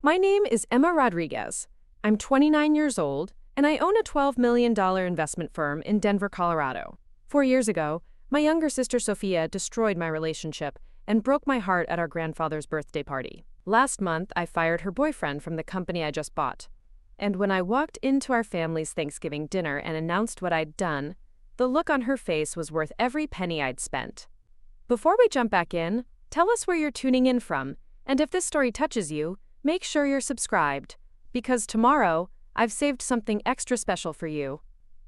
My name is Emma Rodriguez. I'm 29 years old, and I own a $12 million investment firm in Denver, Colorado. 4 years ago, my younger sister Sofia destroyed my relationship and broke my heart at our grandfather's birthday party. Last month, I fired her boyfriend from the company I just bought. And when I walked into our family's Thanksgiving dinner and announced what I'd done, the look on her face was worth every penny I'd spent. Before we jump back in, tell us where you're tuning in from, and if this story touches you, make sure you're subscribed, because tomorrow, I've saved something extra special for you.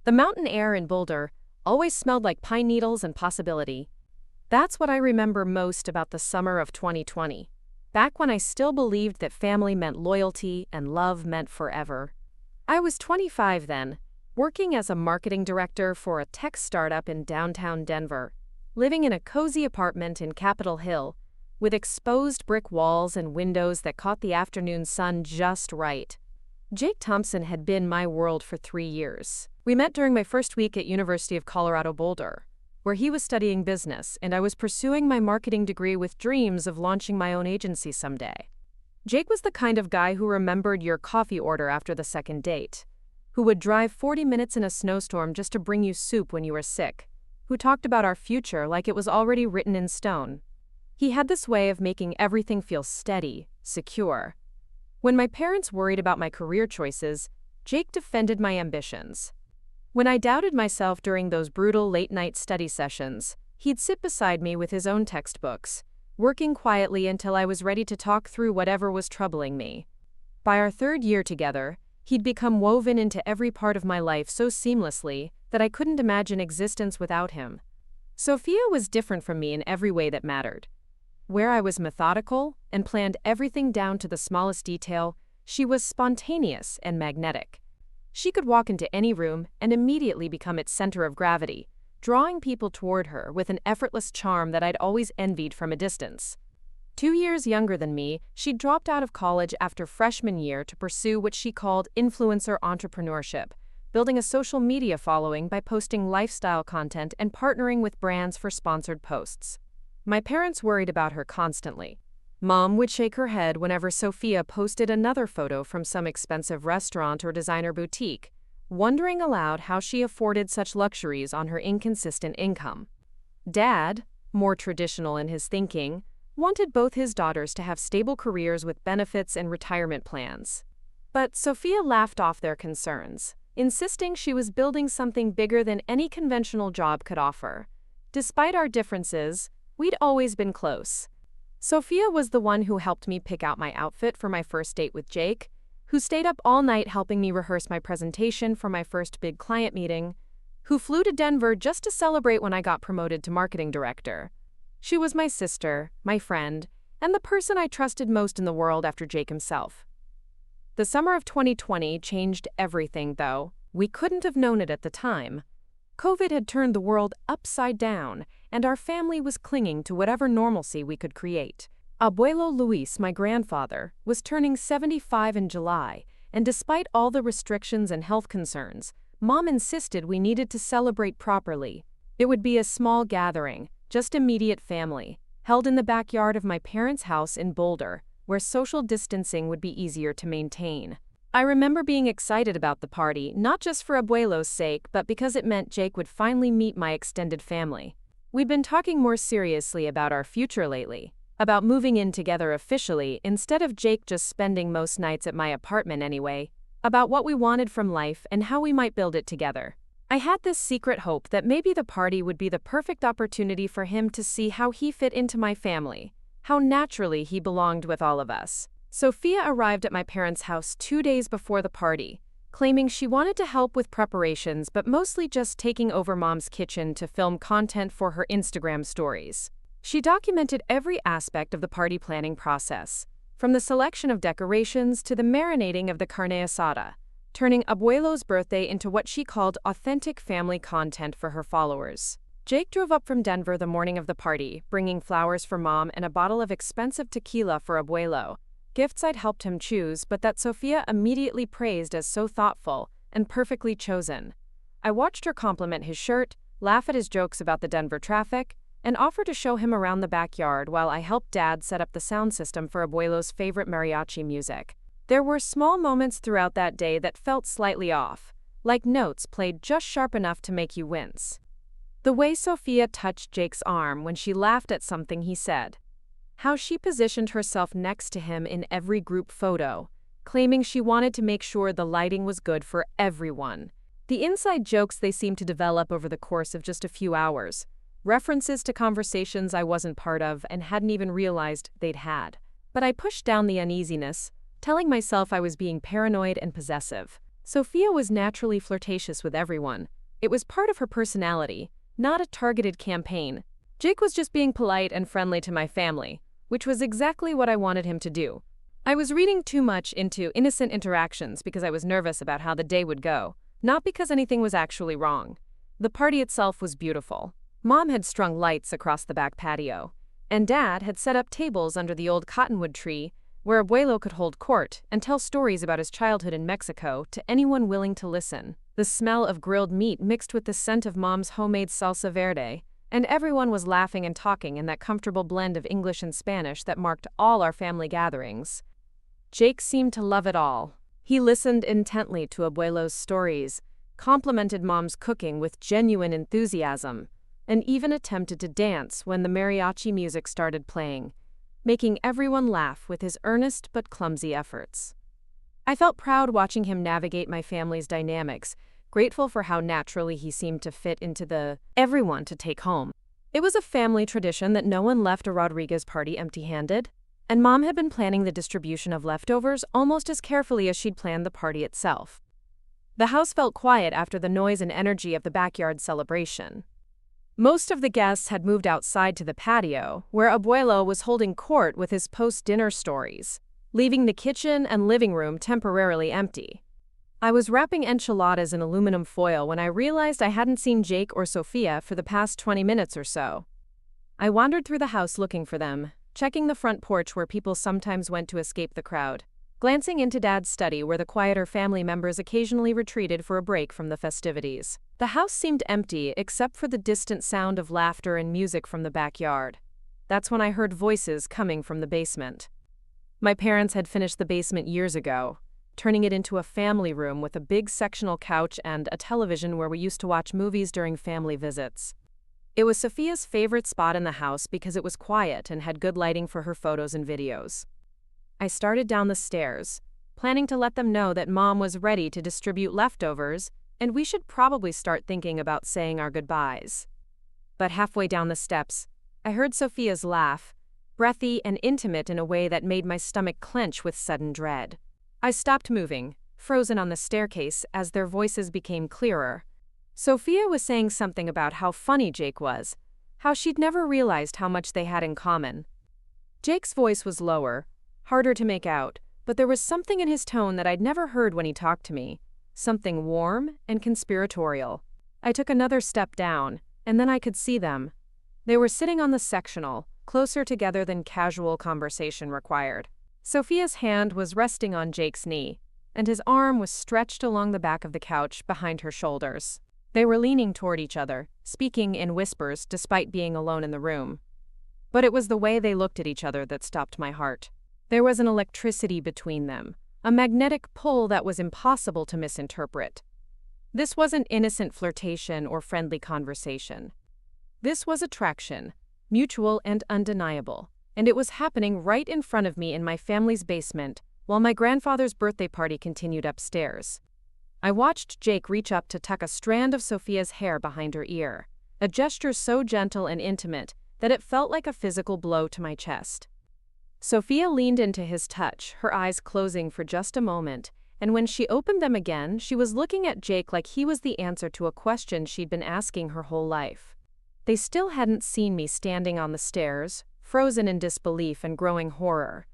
The mountain air in Boulder always smelled like pine needles and possibility. That's what I remember most about the summer of 2020, back when I still believed that family meant loyalty and love meant forever. I was 25 then, working as a marketing director for a tech startup in downtown Denver, living in a cozy apartment in Capitol Hill, with exposed brick walls and windows that caught the afternoon sun just right. Jake Thompson had been my world for 3 years. We met during my first week at University of Colorado Boulder, where he was studying business and I was pursuing my marketing degree with dreams of launching my own agency someday. Jake was the kind of guy who remembered your coffee order after the second date, who would drive 40 minutes in a snowstorm just to bring you soup when you were sick, who talked about our future like it was already written in stone. He had this way of making everything feel steady, secure. When my parents worried about my career choices, Jake defended my ambitions. When I doubted myself during those brutal late-night study sessions, he'd sit beside me with his own textbooks, working quietly until I was ready to talk through whatever was troubling me. By our 3rd year together, he'd become woven into every part of my life so seamlessly that I couldn't imagine existence without him. Sofia was different from me in every way that mattered. Where I was methodical and planned everything down to the smallest detail, she was spontaneous and magnetic. She could walk into any room and immediately become its center of gravity, drawing people toward her with an effortless charm that I'd always envied from a distance. 2 years younger than me, she dropped out of college after freshman year to pursue what she called influencer entrepreneurship, building a social media following by posting lifestyle content and partnering with brands for sponsored posts. My parents worried about her constantly. Mom would shake her head whenever Sofia posted another photo from some expensive restaurant or designer boutique, wondering aloud how she afforded such luxuries on her inconsistent income. Dad, more traditional in his thinking, wanted both his daughters to have stable careers with benefits and retirement plans. But Sofia laughed off their concerns, insisting she was building something bigger than any conventional job could offer. Despite our differences, we'd always been close. Sofia was the one who helped me pick out my outfit for my first date with Jake, who stayed up all night helping me rehearse my presentation for my first big client meeting, who flew to Denver just to celebrate when I got promoted to marketing director. She was my sister, my friend, and the person I trusted most in the world after Jake himself. The summer of 2020 changed everything, though. We couldn't have known it at the time. COVID had turned the world upside down, and our family was clinging to whatever normalcy we could create. Abuelo Luis, my grandfather, was turning 75 in July, and despite all the restrictions and health concerns, Mom insisted we needed to celebrate properly. It would be a small gathering, just immediate family, held in the backyard of my parents' house in Boulder, where social distancing would be easier to maintain. I remember being excited about the party, not just for Abuelo's sake, but because it meant Jake would finally meet my extended family. We'd been talking more seriously about our future lately, about moving in together officially instead of Jake just spending most nights at my apartment anyway, about what we wanted from life and how we might build it together. I had this secret hope that maybe the party would be the perfect opportunity for him to see how he fit into my family, how naturally he belonged with all of us. Sofia arrived at my parents' house 2 days before the party, claiming she wanted to help with preparations but mostly just taking over Mom's kitchen to film content for her Instagram stories. She documented every aspect of the party planning process, from the selection of decorations to the marinating of the carne asada, turning Abuelo's birthday into what she called authentic family content for her followers. Jake drove up from Denver the morning of the party, bringing flowers for Mom and a bottle of expensive tequila for Abuelo, gifts I'd helped him choose but that Sofia immediately praised as so thoughtful and perfectly chosen. I watched her compliment his shirt, laugh at his jokes about the Denver traffic, and offer to show him around the backyard while I helped Dad set up the sound system for Abuelo's favorite mariachi music. There were small moments throughout that day that felt slightly off, like notes played just sharp enough to make you wince. The way Sofia touched Jake's arm when she laughed at something he said. How she positioned herself next to him in every group photo, claiming she wanted to make sure the lighting was good for everyone. The inside jokes they seemed to develop over the course of just a few hours. References to conversations I wasn't part of and hadn't even realized they'd had. But I pushed down the uneasiness, telling myself I was being paranoid and possessive. Sofia was naturally flirtatious with everyone. It was part of her personality, not a targeted campaign. Jake was just being polite and friendly to my family, which was exactly what I wanted him to do. I was reading too much into innocent interactions because I was nervous about how the day would go, not because anything was actually wrong. The party itself was beautiful. Mom had strung lights across the back patio, and Dad had set up tables under the old cottonwood tree where Abuelo could hold court and tell stories about his childhood in Mexico to anyone willing to listen. The smell of grilled meat mixed with the scent of Mom's homemade salsa verde, and everyone was laughing and talking in that comfortable blend of English and Spanish that marked all our family gatherings. Jake seemed to love it all. He listened intently to Abuelo's stories, complimented Mom's cooking with genuine enthusiasm, and even attempted to dance when the mariachi music started playing, making everyone laugh with his earnest but clumsy efforts. I felt proud watching him navigate my family's dynamics, grateful for how naturally he seemed to fit into the everyone to take home. It was a family tradition that no one left a Rodriguez party empty-handed, and Mom had been planning the distribution of leftovers almost as carefully as she'd planned the party itself. The house felt quiet after the noise and energy of the backyard celebration. Most of the guests had moved outside to the patio, where Abuelo was holding court with his post-dinner stories, leaving the kitchen and living room temporarily empty. I was wrapping enchiladas in aluminum foil when I realized I hadn't seen Jake or Sofia for the past 20 minutes or so. I wandered through the house looking for them, checking the front porch where people sometimes went to escape the crowd, glancing into Dad's study where the quieter family members occasionally retreated for a break from the festivities. The house seemed empty except for the distant sound of laughter and music from the backyard. That's when I heard voices coming from the basement. My parents had finished the basement years ago, turning it into a family room with a big sectional couch and a television where we used to watch movies during family visits. It was Sofia's favorite spot in the house because it was quiet and had good lighting for her photos and videos. I started down the stairs, planning to let them know that Mom was ready to distribute leftovers and we should probably start thinking about saying our goodbyes. But halfway down the steps, I heard Sofia's laugh, breathy and intimate in a way that made my stomach clench with sudden dread. I stopped moving, frozen on the staircase as their voices became clearer. Sofia was saying something about how funny Jake was, how she'd never realized how much they had in common. Jake's voice was lower, harder to make out, but there was something in his tone that I'd never heard when he talked to me, something warm and conspiratorial. I took another step down, and then I could see them. They were sitting on the sectional, closer together than casual conversation required. Sofia's hand was resting on Jake's knee, and his arm was stretched along the back of the couch behind her shoulders. They were leaning toward each other, speaking in whispers despite being alone in the room. But it was the way they looked at each other that stopped my heart. There was an electricity between them, a magnetic pull that was impossible to misinterpret. This wasn't innocent flirtation or friendly conversation. This was attraction, mutual and undeniable, and it was happening right in front of me in my family's basement while my grandfather's birthday party continued upstairs. I watched Jake reach up to tuck a strand of Sofia's hair behind her ear, a gesture so gentle and intimate that it felt like a physical blow to my chest. Sofia leaned into his touch, her eyes closing for just a moment, and when she opened them again, she was looking at Jake like he was the answer to a question she'd been asking her whole life. They still hadn't seen me standing on the stairs, frozen in disbelief and growing horror.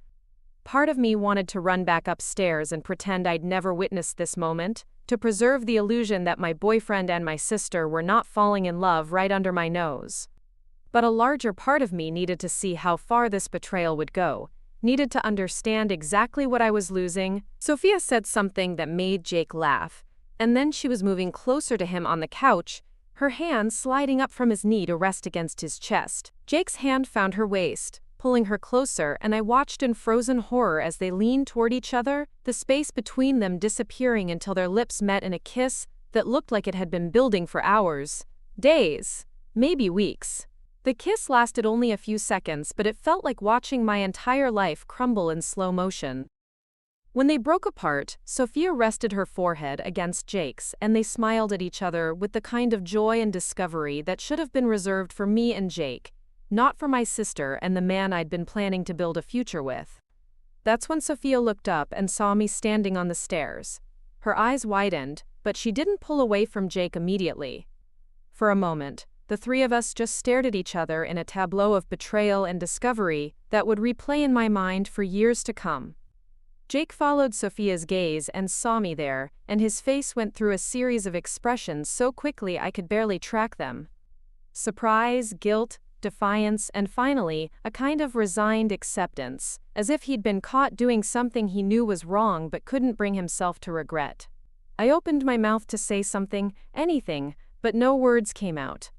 Part of me wanted to run back upstairs and pretend I'd never witnessed this moment, to preserve the illusion that my boyfriend and my sister were not falling in love right under my nose. But a larger part of me needed to see how far this betrayal would go, needed to understand exactly what I was losing. Sofia said something that made Jake laugh, and then she was moving closer to him on the couch, her hand sliding up from his knee to rest against his chest. Jake's hand found her waist, pulling her closer, and I watched in frozen horror as they leaned toward each other, the space between them disappearing until their lips met in a kiss that looked like it had been building for hours, days, maybe weeks. The kiss lasted only a few seconds, but it felt like watching my entire life crumble in slow motion. When they broke apart, Sofia rested her forehead against Jake's, and they smiled at each other with the kind of joy and discovery that should have been reserved for me and Jake, not for my sister and the man I'd been planning to build a future with. That's when Sofia looked up and saw me standing on the stairs. Her eyes widened, but she didn't pull away from Jake immediately. For a moment, the three of us just stared at each other in a tableau of betrayal and discovery that would replay in my mind for years to come. Jake followed Sofia's gaze and saw me there, and his face went through a series of expressions so quickly I could barely track them. Surprise, guilt, defiance, and finally, a kind of resigned acceptance, as if he'd been caught doing something he knew was wrong but couldn't bring himself to regret. I opened my mouth to say something, anything, but no words came out.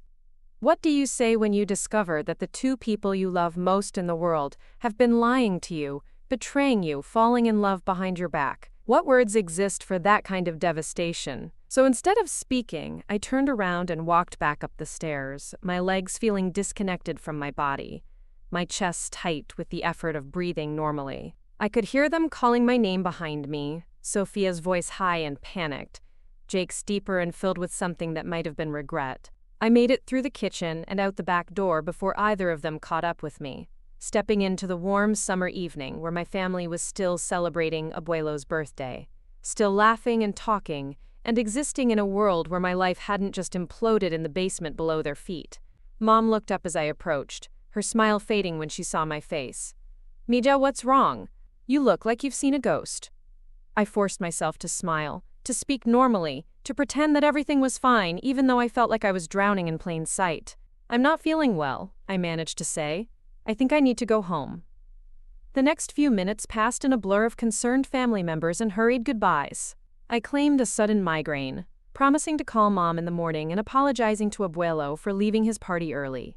What do you say when you discover that the two people you love most in the world have been lying to you, betraying you, falling in love behind your back? What words exist for that kind of devastation? So instead of speaking, I turned around and walked back up the stairs, my legs feeling disconnected from my body, my chest tight with the effort of breathing normally. I could hear them calling my name behind me, Sofia's voice high and panicked, Jake's deeper and filled with something that might have been regret. I made it through the kitchen and out the back door before either of them caught up with me, stepping into the warm summer evening where my family was still celebrating Abuelo's birthday, still laughing and talking, and existing in a world where my life hadn't just imploded in the basement below their feet. Mom looked up as I approached, her smile fading when she saw my face. "Mija, what's wrong? You look like you've seen a ghost." I forced myself to smile, to speak normally, to pretend that everything was fine even though I felt like I was drowning in plain sight. "I'm not feeling well," I managed to say. "I think I need to go home." The next few minutes passed in a blur of concerned family members and hurried goodbyes. I claimed a sudden migraine, promising to call Mom in the morning and apologizing to Abuelo for leaving his party early.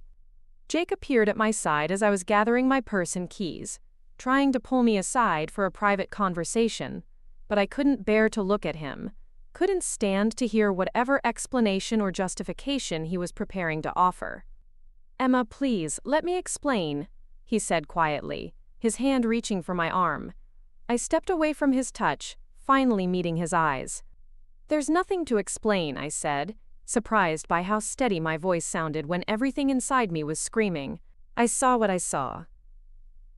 Jake appeared at my side as I was gathering my purse and keys, trying to pull me aside for a private conversation, but I couldn't bear to look at him, couldn't stand to hear whatever explanation or justification he was preparing to offer. "Emma, please, let me explain," he said quietly, his hand reaching for my arm. I stepped away from his touch, finally meeting his eyes. "There's nothing to explain," I said, surprised by how steady my voice sounded when everything inside me was screaming. I saw what I saw.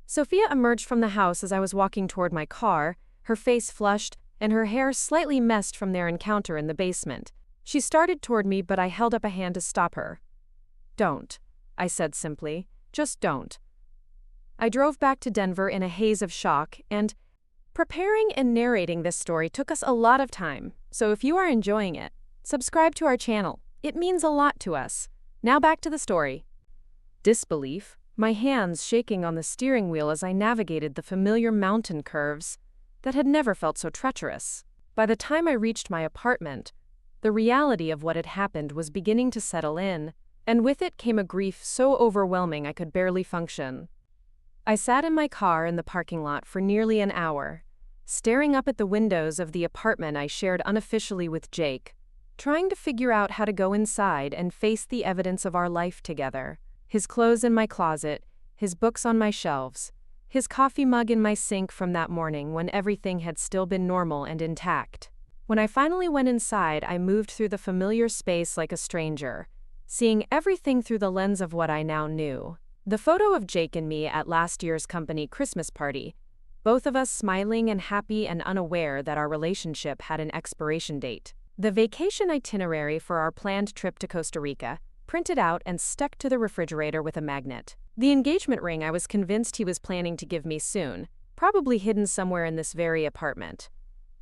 Sofia emerged from the house as I was walking toward my car, her face flushed and her hair slightly messed from their encounter in the basement. She started toward me, but I held up a hand to stop her. "Don't," I said simply. "Just don't." I drove back to Denver in a haze of shock, and preparing and narrating this story took us a lot of time, so if you are enjoying it, subscribe to our channel. It means a lot to us. Now back to the story. Disbelief, my hands shaking on the steering wheel as I navigated the familiar mountain curves that had never felt so treacherous. By the time I reached my apartment, the reality of what had happened was beginning to settle in, and with it came a grief so overwhelming I could barely function. I sat in my car in the parking lot for nearly an hour, staring up at the windows of the apartment I shared unofficially with Jake, trying to figure out how to go inside and face the evidence of our life together. His clothes in my closet, his books on my shelves, his coffee mug in my sink from that morning when everything had still been normal and intact. When I finally went inside, I moved through the familiar space like a stranger, seeing everything through the lens of what I now knew. The photo of Jake and me at last year's company Christmas party, both of us smiling and happy and unaware that our relationship had an expiration date. The vacation itinerary for our planned trip to Costa Rica, printed out and stuck to the refrigerator with a magnet. The engagement ring I was convinced he was planning to give me soon, probably hidden somewhere in this very apartment.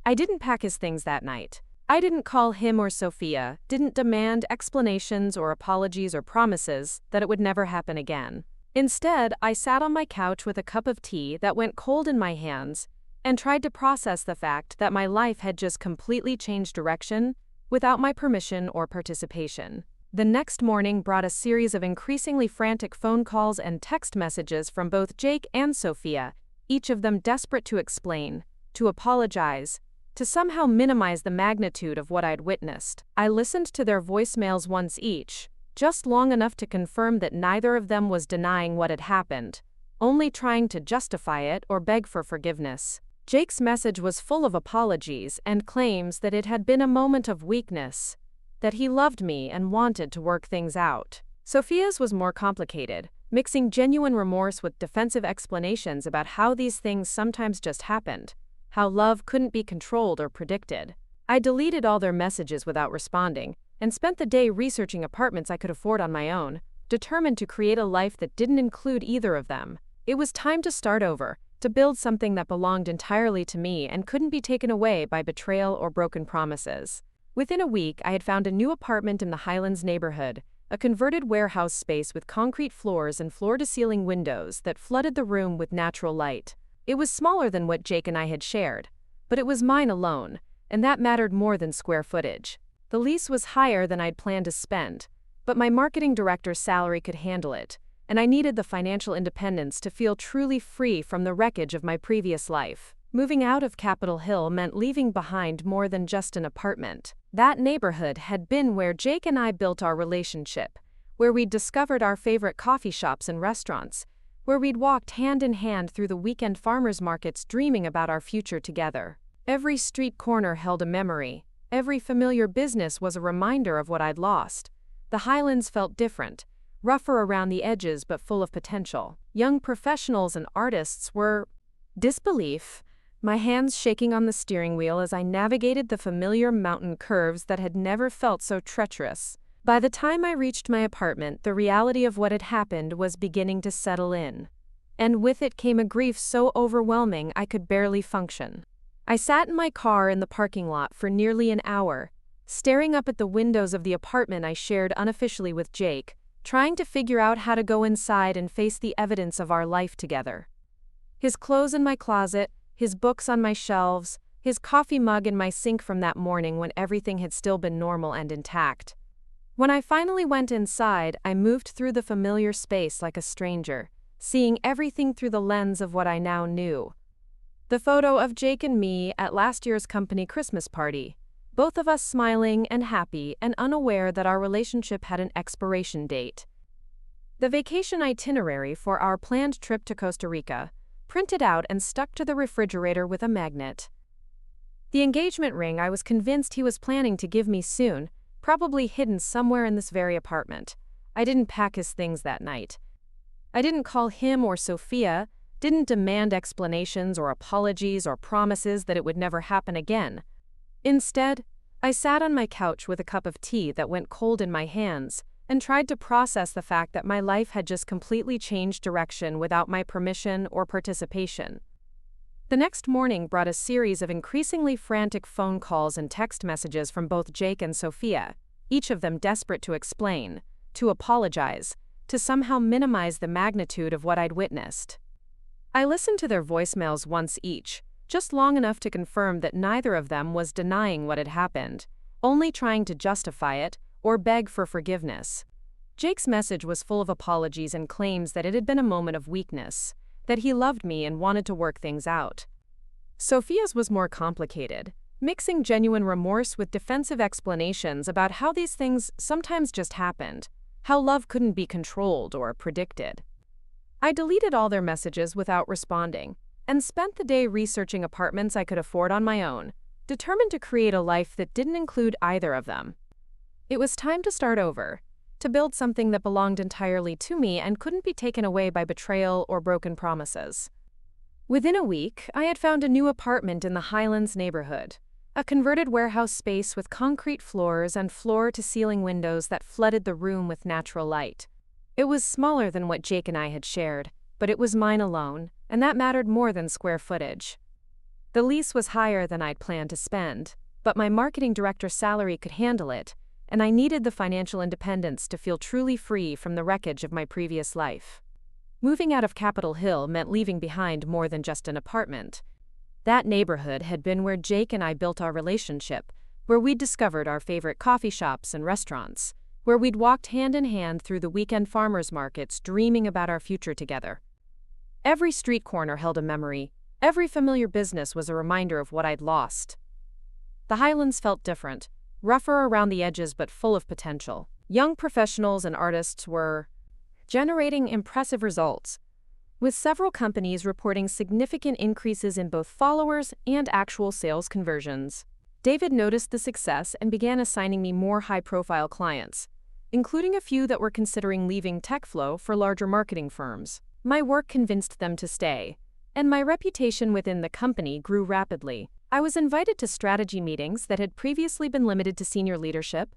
I didn't pack his things that night. I didn't call him or Sofia, didn't demand explanations or apologies or promises that it would never happen again. Instead, I sat on my couch with a cup of tea that went cold in my hands and tried to process the fact that my life had just completely changed direction without my permission or participation. The next morning brought a series of increasingly frantic phone calls and text messages from both Jake and Sofia, each of them desperate to explain, to apologize, to somehow minimize the magnitude of what I'd witnessed. I listened to their voicemails once each, just long enough to confirm that neither of them was denying what had happened, only trying to justify it or beg for forgiveness. Jake's message was full of apologies and claims that it had been a moment of weakness, that he loved me and wanted to work things out. Sofia's was more complicated, mixing genuine remorse with defensive explanations about how these things sometimes just happened, how love couldn't be controlled or predicted. I deleted all their messages without responding, and spent the day researching apartments I could afford on my own, determined to create a life that didn't include either of them. It was time to start over, to build something that belonged entirely to me and couldn't be taken away by betrayal or broken promises. Within a week, I had found a new apartment in the Highlands neighborhood, a converted warehouse space with concrete floors and floor-to-ceiling windows that flooded the room with natural light. It was smaller than what Jake and I had shared, but it was mine alone, and that mattered more than square footage. The lease was higher than I'd planned to spend, but my marketing director's salary could handle it, and I needed the financial independence to feel truly free from the wreckage of my previous life. Moving out of Capitol Hill meant leaving behind more than just an apartment. That neighborhood had been where Jake and I built our relationship, where we'd discovered our favorite coffee shops and restaurants, where we'd walked hand in hand through the weekend farmers markets dreaming about our future together. Every street corner held a memory. Every familiar business was a reminder of what I'd lost. The Highlands felt different, rougher around the edges but full of potential. Young professionals and artists were disbelief, my hands shaking on the steering wheel as I navigated the familiar mountain curves that had never felt so treacherous. By the time I reached my apartment, the reality of what had happened was beginning to settle in. And with it came a grief so overwhelming I could barely function. I sat in my car in the parking lot for nearly an hour, staring up at the windows of the apartment I shared unofficially with Jake, trying to figure out how to go inside and face the evidence of our life together. His clothes in my closet, his books on my shelves, his coffee mug in my sink from that morning when everything had still been normal and intact. When I finally went inside, I moved through the familiar space like a stranger, seeing everything through the lens of what I now knew. The photo of Jake and me at last year's company Christmas party, both of us smiling and happy and unaware that our relationship had an expiration date. The vacation itinerary for our planned trip to Costa Rica, printed out and stuck to the refrigerator with a magnet. The engagement ring I was convinced he was planning to give me soon, probably hidden somewhere in this very apartment. I didn't pack his things that night. I didn't call him or Sofia, didn't demand explanations or apologies or promises that it would never happen again. Instead, I sat on my couch with a cup of tea that went cold in my hands and tried to process the fact that my life had just completely changed direction without my permission or participation. The next morning brought a series of increasingly frantic phone calls and text messages from both Jake and Sofia, each of them desperate to explain, to apologize, to somehow minimize the magnitude of what I'd witnessed. I listened to their voicemails once each, just long enough to confirm that neither of them was denying what had happened, only trying to justify it or beg for forgiveness. Jake's message was full of apologies and claims that it had been a moment of weakness, that he loved me and wanted to work things out. Sofia's was more complicated, mixing genuine remorse with defensive explanations about how these things sometimes just happened, how love couldn't be controlled or predicted. I deleted all their messages without responding, and spent the day researching apartments I could afford on my own, determined to create a life that didn't include either of them. It was time to start over, to build something that belonged entirely to me and couldn't be taken away by betrayal or broken promises. Within a week, I had found a new apartment in the Highlands neighborhood, a converted warehouse space with concrete floors and floor-to-ceiling windows that flooded the room with natural light. It was smaller than what Jake and I had shared, but it was mine alone, and that mattered more than square footage. The lease was higher than I'd planned to spend, but my marketing director's salary could handle it, and I needed the financial independence to feel truly free from the wreckage of my previous life. Moving out of Capitol Hill meant leaving behind more than just an apartment. That neighborhood had been where Jake and I built our relationship, where we'd discovered our favorite coffee shops and restaurants, where we'd walked hand in hand through the weekend farmers markets dreaming about our future together. Every street corner held a memory, every familiar business was a reminder of what I'd lost. The Highlands felt different, rougher around the edges but full of potential. Young professionals and artists were generating impressive results, with several companies reporting significant increases in both followers and actual sales conversions. David noticed the success and began assigning me more high-profile clients, including a few that were considering leaving TechFlow for larger marketing firms. My work convinced them to stay, and my reputation within the company grew rapidly. I was invited to strategy meetings that had previously been limited to senior leadership,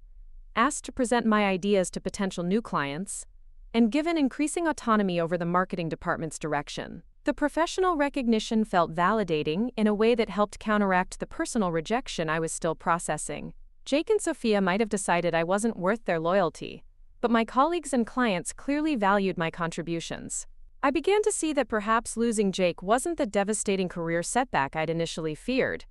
asked to present my ideas to potential new clients, and given increasing autonomy over the marketing department's direction. The professional recognition felt validating in a way that helped counteract the personal rejection I was still processing. Jake and Sofia might have decided I wasn't worth their loyalty, but my colleagues and clients clearly valued my contributions. I began to see that perhaps losing Jake wasn't the devastating career setback I'd initially feared.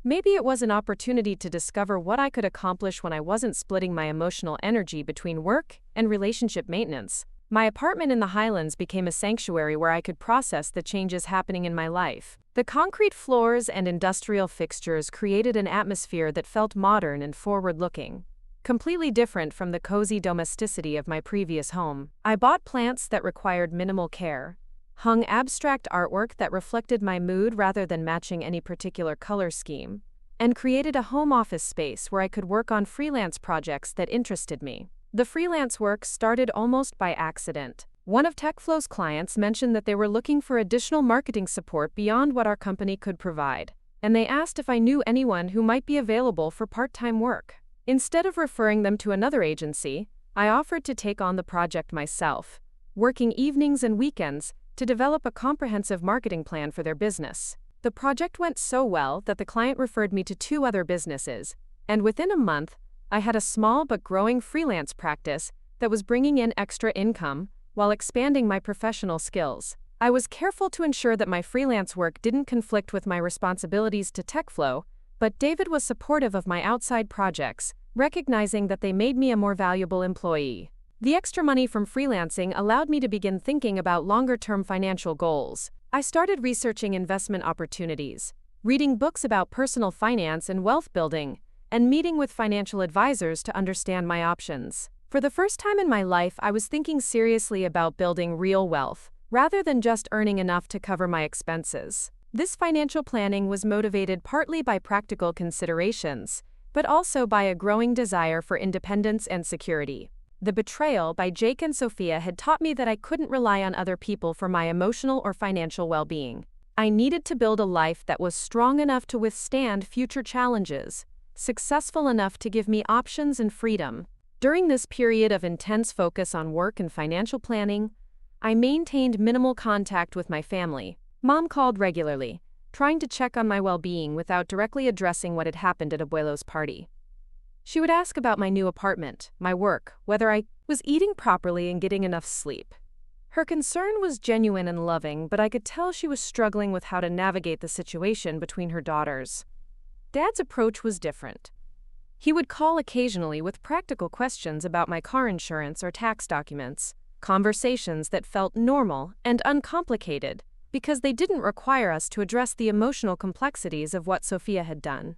Maybe it was an opportunity to discover what I could accomplish when I wasn't splitting my emotional energy between work and relationship maintenance. My apartment in the Highlands became a sanctuary where I could process the changes happening in my life. The concrete floors and industrial fixtures created an atmosphere that felt modern and forward-looking, completely different from the cozy domesticity of my previous home. I bought plants that required minimal care, hung abstract artwork that reflected my mood rather than matching any particular color scheme, and created a home office space where I could work on freelance projects that interested me. The freelance work started almost by accident. One of TechFlow's clients mentioned that they were looking for additional marketing support beyond what our company could provide, and they asked if I knew anyone who might be available for part-time work. Instead of referring them to another agency, I offered to take on the project myself, working evenings and weekends to develop a comprehensive marketing plan for their business. The project went so well that the client referred me to 2 other businesses, and within a month, I had a small but growing freelance practice that was bringing in extra income while expanding my professional skills. I was careful to ensure that my freelance work didn't conflict with my responsibilities to TechFlow, but David was supportive of my outside projects, recognizing that they made me a more valuable employee. The extra money from freelancing allowed me to begin thinking about longer-term financial goals. I started researching investment opportunities, reading books about personal finance and wealth building, and meeting with financial advisors to understand my options. For the first time in my life, I was thinking seriously about building real wealth, rather than just earning enough to cover my expenses. This financial planning was motivated partly by practical considerations, but also by a growing desire for independence and security. The betrayal by Jake and Sofia had taught me that I couldn't rely on other people for my emotional or financial well-being. I needed to build a life that was strong enough to withstand future challenges, successful enough to give me options and freedom. During this period of intense focus on work and financial planning, I maintained minimal contact with my family. Mom called regularly, trying to check on my well-being without directly addressing what had happened at Abuelo's party. She would ask about my new apartment, my work, whether I was eating properly and getting enough sleep. Her concern was genuine and loving, but I could tell she was struggling with how to navigate the situation between her daughters. Dad's approach was different. He would call occasionally with practical questions about my car insurance or tax documents, conversations that felt normal and uncomplicated because they didn't require us to address the emotional complexities of what Sofia had done.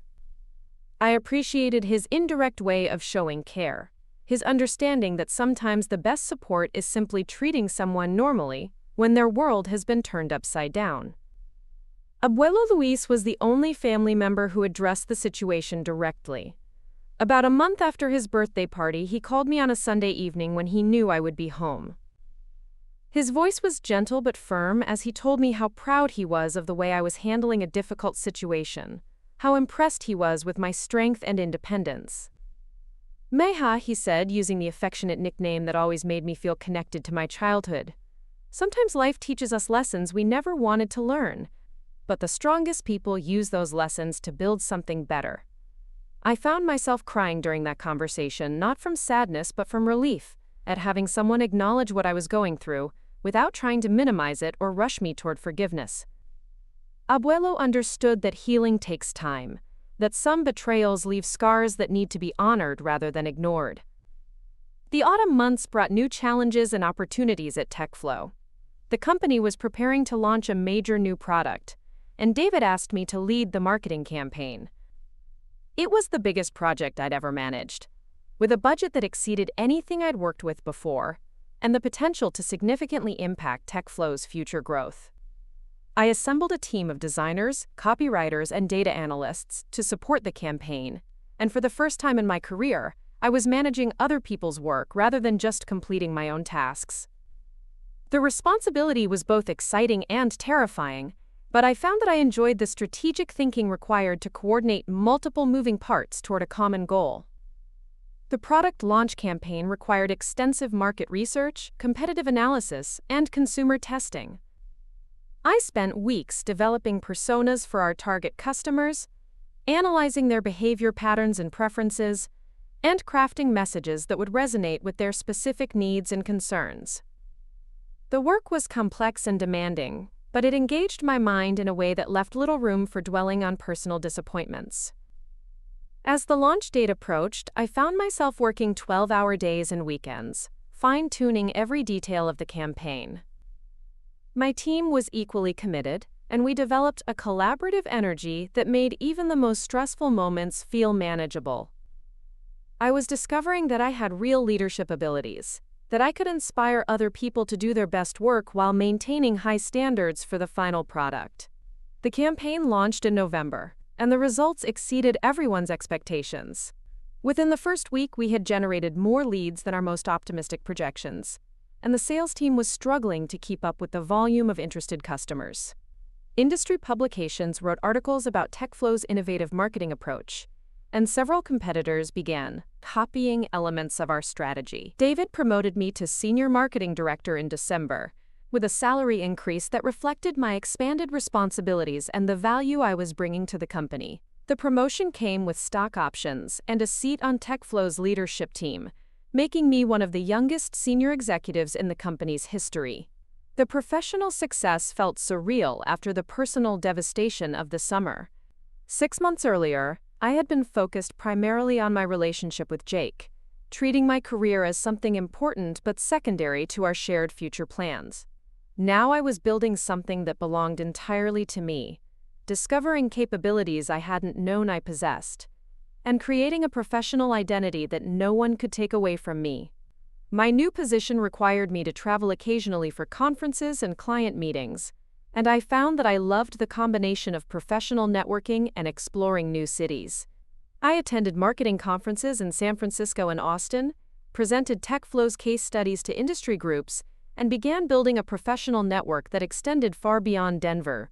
I appreciated his indirect way of showing care, his understanding that sometimes the best support is simply treating someone normally when their world has been turned upside down. Abuelo Luis was the only family member who addressed the situation directly. About a month after his birthday party, he called me on a Sunday evening when he knew I would be home. His voice was gentle but firm as he told me how proud he was of the way I was handling a difficult situation, how impressed he was with my strength and independence. Meha, he said, using the affectionate nickname that always made me feel connected to my childhood. Sometimes life teaches us lessons we never wanted to learn, but the strongest people use those lessons to build something better. I found myself crying during that conversation, not from sadness but from relief at having someone acknowledge what I was going through without trying to minimize it or rush me toward forgiveness. Abuelo understood that healing takes time, that some betrayals leave scars that need to be honored rather than ignored. The autumn months brought new challenges and opportunities at TechFlow. The company was preparing to launch a major new product, and David asked me to lead the marketing campaign. It was the biggest project I'd ever managed, with a budget that exceeded anything I'd worked with before, and the potential to significantly impact TechFlow's future growth. I assembled a team of designers, copywriters, and data analysts to support the campaign, and for the first time in my career, I was managing other people's work rather than just completing my own tasks. The responsibility was both exciting and terrifying, but I found that I enjoyed the strategic thinking required to coordinate multiple moving parts toward a common goal. The product launch campaign required extensive market research, competitive analysis, and consumer testing. I spent weeks developing personas for our target customers, analyzing their behavior patterns and preferences, and crafting messages that would resonate with their specific needs and concerns. The work was complex and demanding, but it engaged my mind in a way that left little room for dwelling on personal disappointments. As the launch date approached, I found myself working 12-hour days and weekends, fine-tuning every detail of the campaign. My team was equally committed, and we developed a collaborative energy that made even the most stressful moments feel manageable. I was discovering that I had real leadership abilities, that I could inspire other people to do their best work while maintaining high standards for the final product. The campaign launched in November, and the results exceeded everyone's expectations. Within the first week, we had generated more leads than our most optimistic projections, and the sales team was struggling to keep up with the volume of interested customers. Industry publications wrote articles about TechFlow's innovative marketing approach, and several competitors began copying elements of our strategy. David promoted me to Senior Marketing Director in December, with a salary increase that reflected my expanded responsibilities and the value I was bringing to the company. The promotion came with stock options and a seat on TechFlow's leadership team, making me one of the youngest senior executives in the company's history. The professional success felt surreal after the personal devastation of the summer. 6 months earlier, I had been focused primarily on my relationship with Jake, treating my career as something important but secondary to our shared future plans. Now I was building something that belonged entirely to me, discovering capabilities I hadn't known I possessed, and creating a professional identity that no one could take away from me. My new position required me to travel occasionally for conferences and client meetings, and I found that I loved the combination of professional networking and exploring new cities. I attended marketing conferences in San Francisco and Austin, presented TechFlow's case studies to industry groups, and began building a professional network that extended far beyond Denver.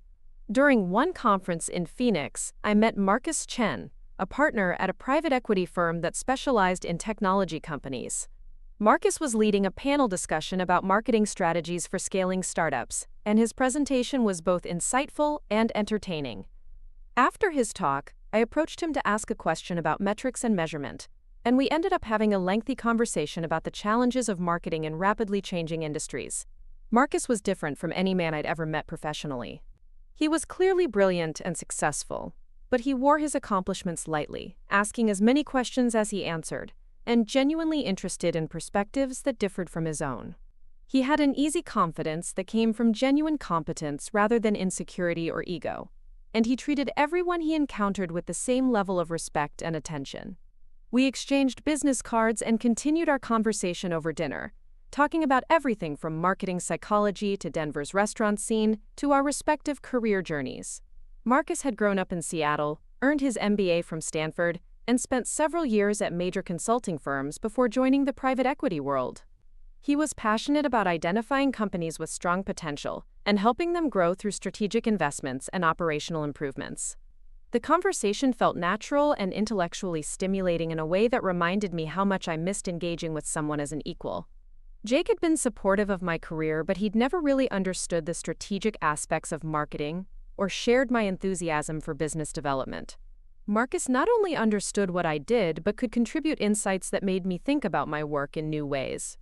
During one conference in Phoenix, I met Marcus Chen, a partner at a private equity firm that specialized in technology companies. Marcus was leading a panel discussion about marketing strategies for scaling startups, and his presentation was both insightful and entertaining. After his talk, I approached him to ask a question about metrics and measurement, and we ended up having a lengthy conversation about the challenges of marketing in rapidly changing industries. Marcus was different from any man I'd ever met professionally. He was clearly brilliant and successful, but he wore his accomplishments lightly, asking as many questions as he answered, and genuinely interested in perspectives that differed from his own. He had an easy confidence that came from genuine competence rather than insecurity or ego, and he treated everyone he encountered with the same level of respect and attention. We exchanged business cards and continued our conversation over dinner, talking about everything from marketing psychology to Denver's restaurant scene to our respective career journeys. Marcus had grown up in Seattle, earned his MBA from Stanford, and spent several years at major consulting firms before joining the private equity world. He was passionate about identifying companies with strong potential and helping them grow through strategic investments and operational improvements. The conversation felt natural and intellectually stimulating in a way that reminded me how much I missed engaging with someone as an equal. Jake had been supportive of my career, but he'd never really understood the strategic aspects of marketing or shared my enthusiasm for business development. Marcus not only understood what I did, but could contribute insights that made me think about my work in new ways.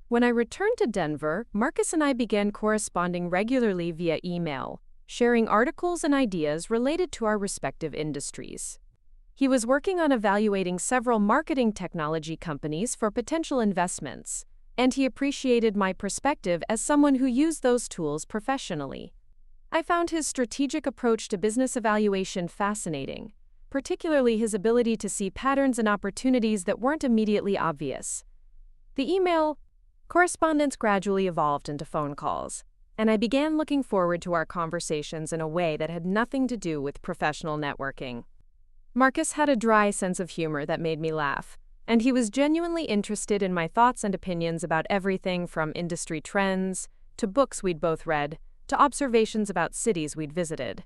When I returned to Denver, Marcus and I began corresponding regularly via email, sharing articles and ideas related to our respective industries. He was working on evaluating several marketing technology companies for potential investments, and he appreciated my perspective as someone who used those tools professionally. I found his strategic approach to business evaluation fascinating, particularly his ability to see patterns and opportunities that weren't immediately obvious. The email correspondence gradually evolved into phone calls, and I began looking forward to our conversations in a way that had nothing to do with professional networking. Marcus had a dry sense of humor that made me laugh, and he was genuinely interested in my thoughts and opinions about everything from industry trends, to books we'd both read, to observations about cities we'd visited.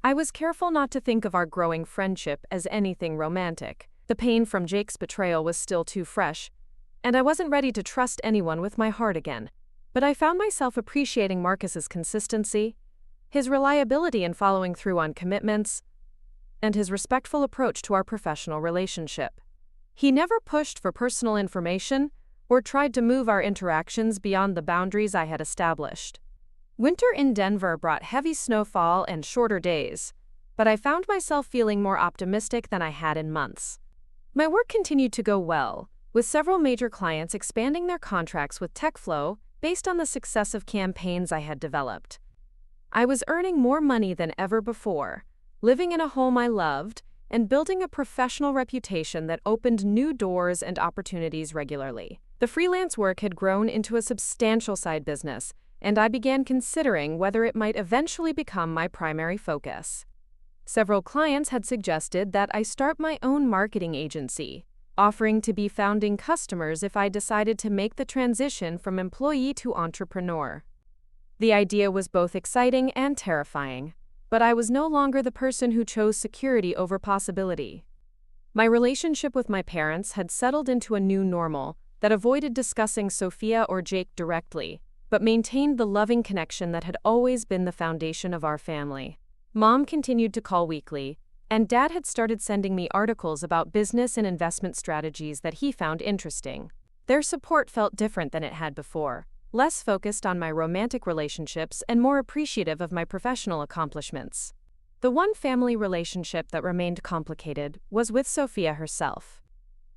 I was careful not to think of our growing friendship as anything romantic. The pain from Jake's betrayal was still too fresh, and I wasn't ready to trust anyone with my heart again. But I found myself appreciating Marcus's consistency, his reliability in following through on commitments, and his respectful approach to our professional relationship. He never pushed for personal information or tried to move our interactions beyond the boundaries I had established. Winter in Denver brought heavy snowfall and shorter days, but I found myself feeling more optimistic than I had in months. My work continued to go well, with several major clients expanding their contracts with TechFlow based on the success of campaigns I had developed. I was earning more money than ever before, living in a home I loved, and building a professional reputation that opened new doors and opportunities regularly. The freelance work had grown into a substantial side business, and I began considering whether it might eventually become my primary focus. Several clients had suggested that I start my own marketing agency, offering to be founding customers if I decided to make the transition from employee to entrepreneur. The idea was both exciting and terrifying, but I was no longer the person who chose security over possibility. My relationship with my parents had settled into a new normal that avoided discussing Sofia or Jake directly, but maintained the loving connection that had always been the foundation of our family. Mom continued to call weekly, and Dad had started sending me articles about business and investment strategies that he found interesting. Their support felt different than it had before, less focused on my romantic relationships and more appreciative of my professional accomplishments. The one family relationship that remained complicated was with Sofia herself.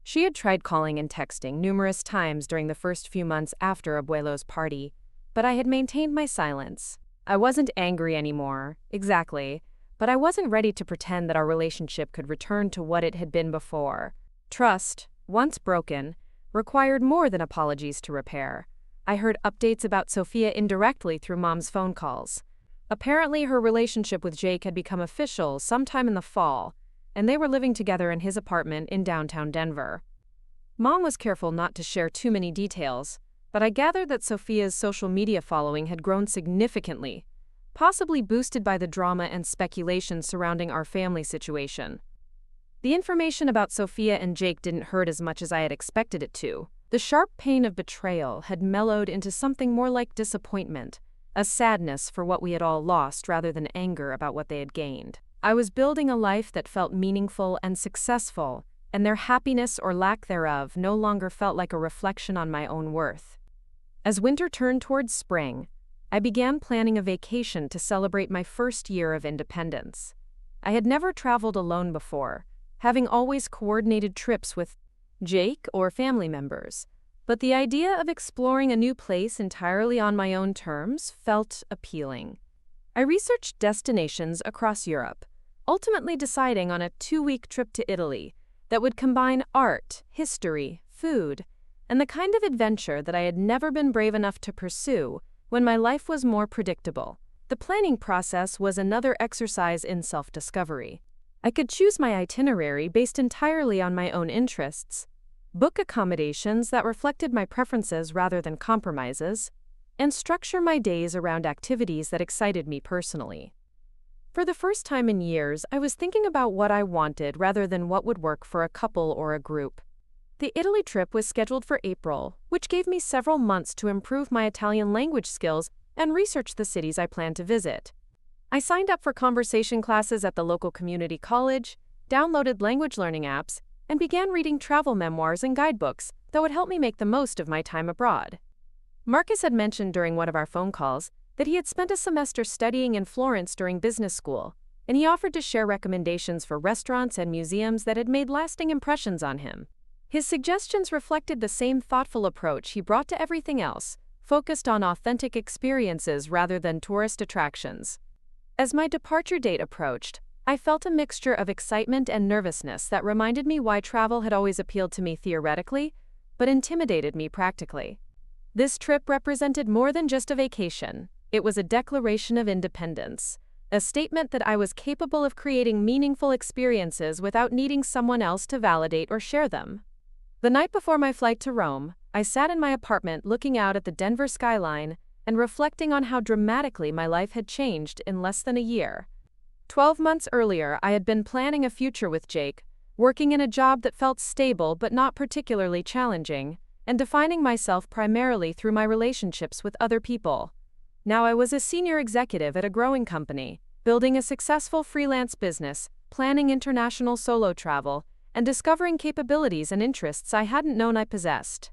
She had tried calling and texting numerous times during the first few months after Abuelo's party, but I had maintained my silence. I wasn't angry anymore, exactly, but I wasn't ready to pretend that our relationship could return to what it had been before. Trust, once broken, required more than apologies to repair. I heard updates about Sofia indirectly through Mom's phone calls. Apparently, her relationship with Jake had become official sometime in the fall, and they were living together in his apartment in downtown Denver. Mom was careful not to share too many details, but I gathered that Sofia's social media following had grown significantly, possibly boosted by the drama and speculation surrounding our family situation. The information about Sofia and Jake didn't hurt as much as I had expected it to. The sharp pain of betrayal had mellowed into something more like disappointment, a sadness for what we had all lost rather than anger about what they had gained. I was building a life that felt meaningful and successful, and their happiness or lack thereof no longer felt like a reflection on my own worth. As winter turned towards spring, I began planning a vacation to celebrate my first year of independence. I had never traveled alone before, having always coordinated trips with Jake or family members, but the idea of exploring a new place entirely on my own terms felt appealing. I researched destinations across Europe, ultimately deciding on a 2-week trip to Italy that would combine art, history, food, and the kind of adventure that I had never been brave enough to pursue when my life was more predictable. The planning process was another exercise in self-discovery. I could choose my itinerary based entirely on my own interests, book accommodations that reflected my preferences rather than compromises, and structure my days around activities that excited me personally. For the first time in years, I was thinking about what I wanted rather than what would work for a couple or a group. The Italy trip was scheduled for April, which gave me several months to improve my Italian language skills and research the cities I planned to visit. I signed up for conversation classes at the local community college, downloaded language learning apps, and began reading travel memoirs and guidebooks that would help me make the most of my time abroad. Marcus had mentioned during one of our phone calls that he had spent a semester studying in Florence during business school, and he offered to share recommendations for restaurants and museums that had made lasting impressions on him. His suggestions reflected the same thoughtful approach he brought to everything else, focused on authentic experiences rather than tourist attractions. As my departure date approached, I felt a mixture of excitement and nervousness that reminded me why travel had always appealed to me theoretically, but intimidated me practically. This trip represented more than just a vacation. It was a declaration of independence, a statement that I was capable of creating meaningful experiences without needing someone else to validate or share them. The night before my flight to Rome, I sat in my apartment looking out at the Denver skyline and reflecting on how dramatically my life had changed in less than a year. 12 months earlier, I had been planning a future with Jake, working in a job that felt stable but not particularly challenging, and defining myself primarily through my relationships with other people. Now I was a senior executive at a growing company, building a successful freelance business, planning international solo travel, and discovering capabilities and interests I hadn't known I possessed.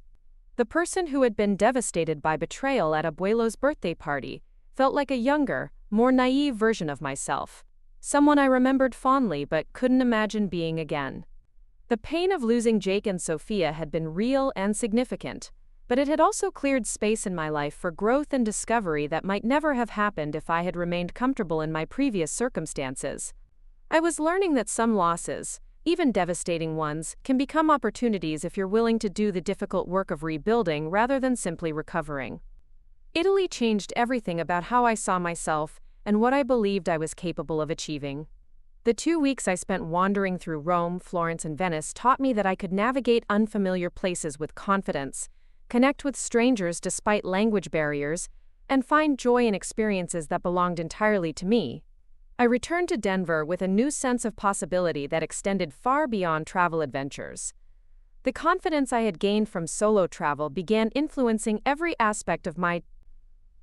The person who had been devastated by betrayal at Abuelo's birthday party felt like a younger, more naive version of myself, someone I remembered fondly but couldn't imagine being again. The pain of losing Jake and Sofia had been real and significant, but it had also cleared space in my life for growth and discovery that might never have happened if I had remained comfortable in my previous circumstances. I was learning that some losses, even devastating ones, can become opportunities if you're willing to do the difficult work of rebuilding rather than simply recovering. Italy changed everything about how I saw myself and what I believed I was capable of achieving. The 2 weeks I spent wandering through Rome, Florence, and Venice taught me that I could navigate unfamiliar places with confidence, connect with strangers despite language barriers, and find joy in experiences that belonged entirely to me. I returned to Denver with a new sense of possibility that extended far beyond travel adventures. The confidence I had gained from solo travel began influencing every aspect of my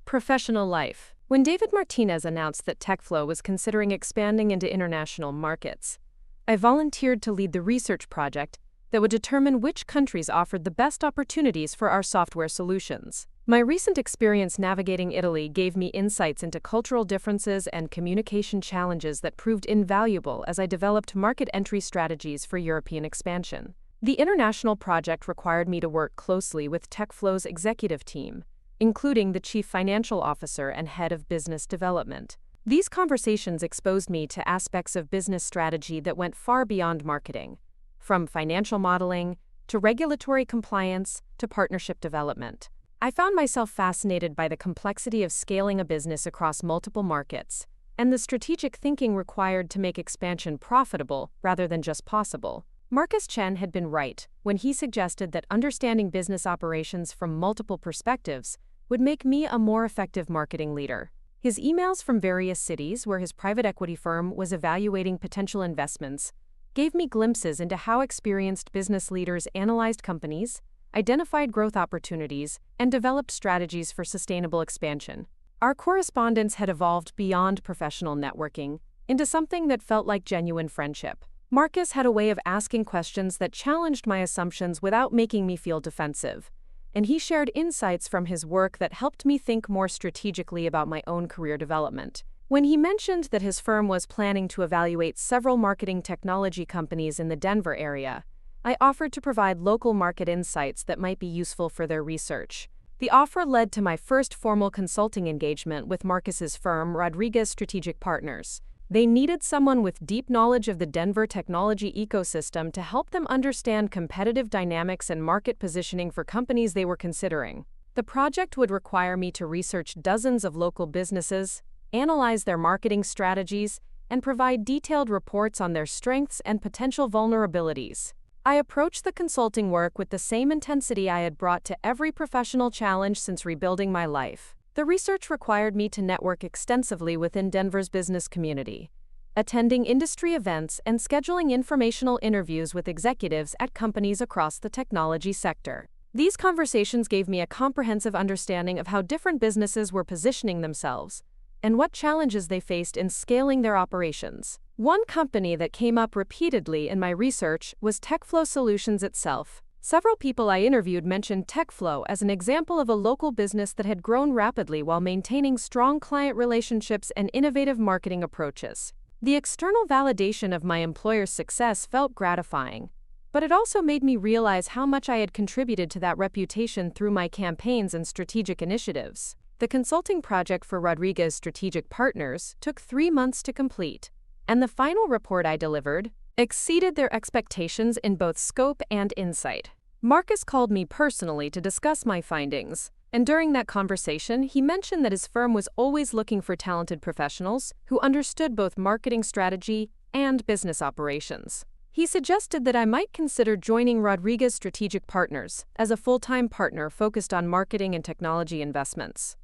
professional life. When David Martinez announced that TechFlow was considering expanding into international markets, I volunteered to lead the research project that would determine which countries offered the best opportunities for our software solutions. My recent experience navigating Italy gave me insights into cultural differences and communication challenges that proved invaluable as I developed market entry strategies for European expansion. The international project required me to work closely with TechFlow's executive team, including the chief financial officer and head of business development. These conversations exposed me to aspects of business strategy that went far beyond marketing, from financial modeling to regulatory compliance to partnership development. I found myself fascinated by the complexity of scaling a business across multiple markets and the strategic thinking required to make expansion profitable rather than just possible. Marcus Chen had been right when he suggested that understanding business operations from multiple perspectives would make me a more effective marketing leader. His emails from various cities where his private equity firm was evaluating potential investments gave me glimpses into how experienced business leaders analyzed companies, identified growth opportunities, and developed strategies for sustainable expansion. Our correspondence had evolved beyond professional networking into something that felt like genuine friendship. Marcus had a way of asking questions that challenged my assumptions without making me feel defensive, and he shared insights from his work that helped me think more strategically about my own career development. When he mentioned that his firm was planning to evaluate several marketing technology companies in the Denver area, I offered to provide local market insights that might be useful for their research. The offer led to my first formal consulting engagement with Marcus's firm, Rodriguez Strategic Partners. They needed someone with deep knowledge of the Denver technology ecosystem to help them understand competitive dynamics and market positioning for companies they were considering. The project would require me to research dozens of local businesses, analyze their marketing strategies, and provide detailed reports on their strengths and potential vulnerabilities. I approached the consulting work with the same intensity I had brought to every professional challenge since rebuilding my life. The research required me to network extensively within Denver's business community, attending industry events and scheduling informational interviews with executives at companies across the technology sector. These conversations gave me a comprehensive understanding of how different businesses were positioning themselves and what challenges they faced in scaling their operations. One company that came up repeatedly in my research was TechFlow Solutions itself. Several people I interviewed mentioned TechFlow as an example of a local business that had grown rapidly while maintaining strong client relationships and innovative marketing approaches. The external validation of my employer's success felt gratifying, but it also made me realize how much I had contributed to that reputation through my campaigns and strategic initiatives. The consulting project for Rodriguez Strategic Partners took 3 months to complete, and the final report I delivered exceeded their expectations in both scope and insight. Marcus called me personally to discuss my findings, and during that conversation, he mentioned that his firm was always looking for talented professionals who understood both marketing strategy and business operations. He suggested that I might consider joining Rodriguez Strategic Partners as a full-time partner focused on marketing and technology investments.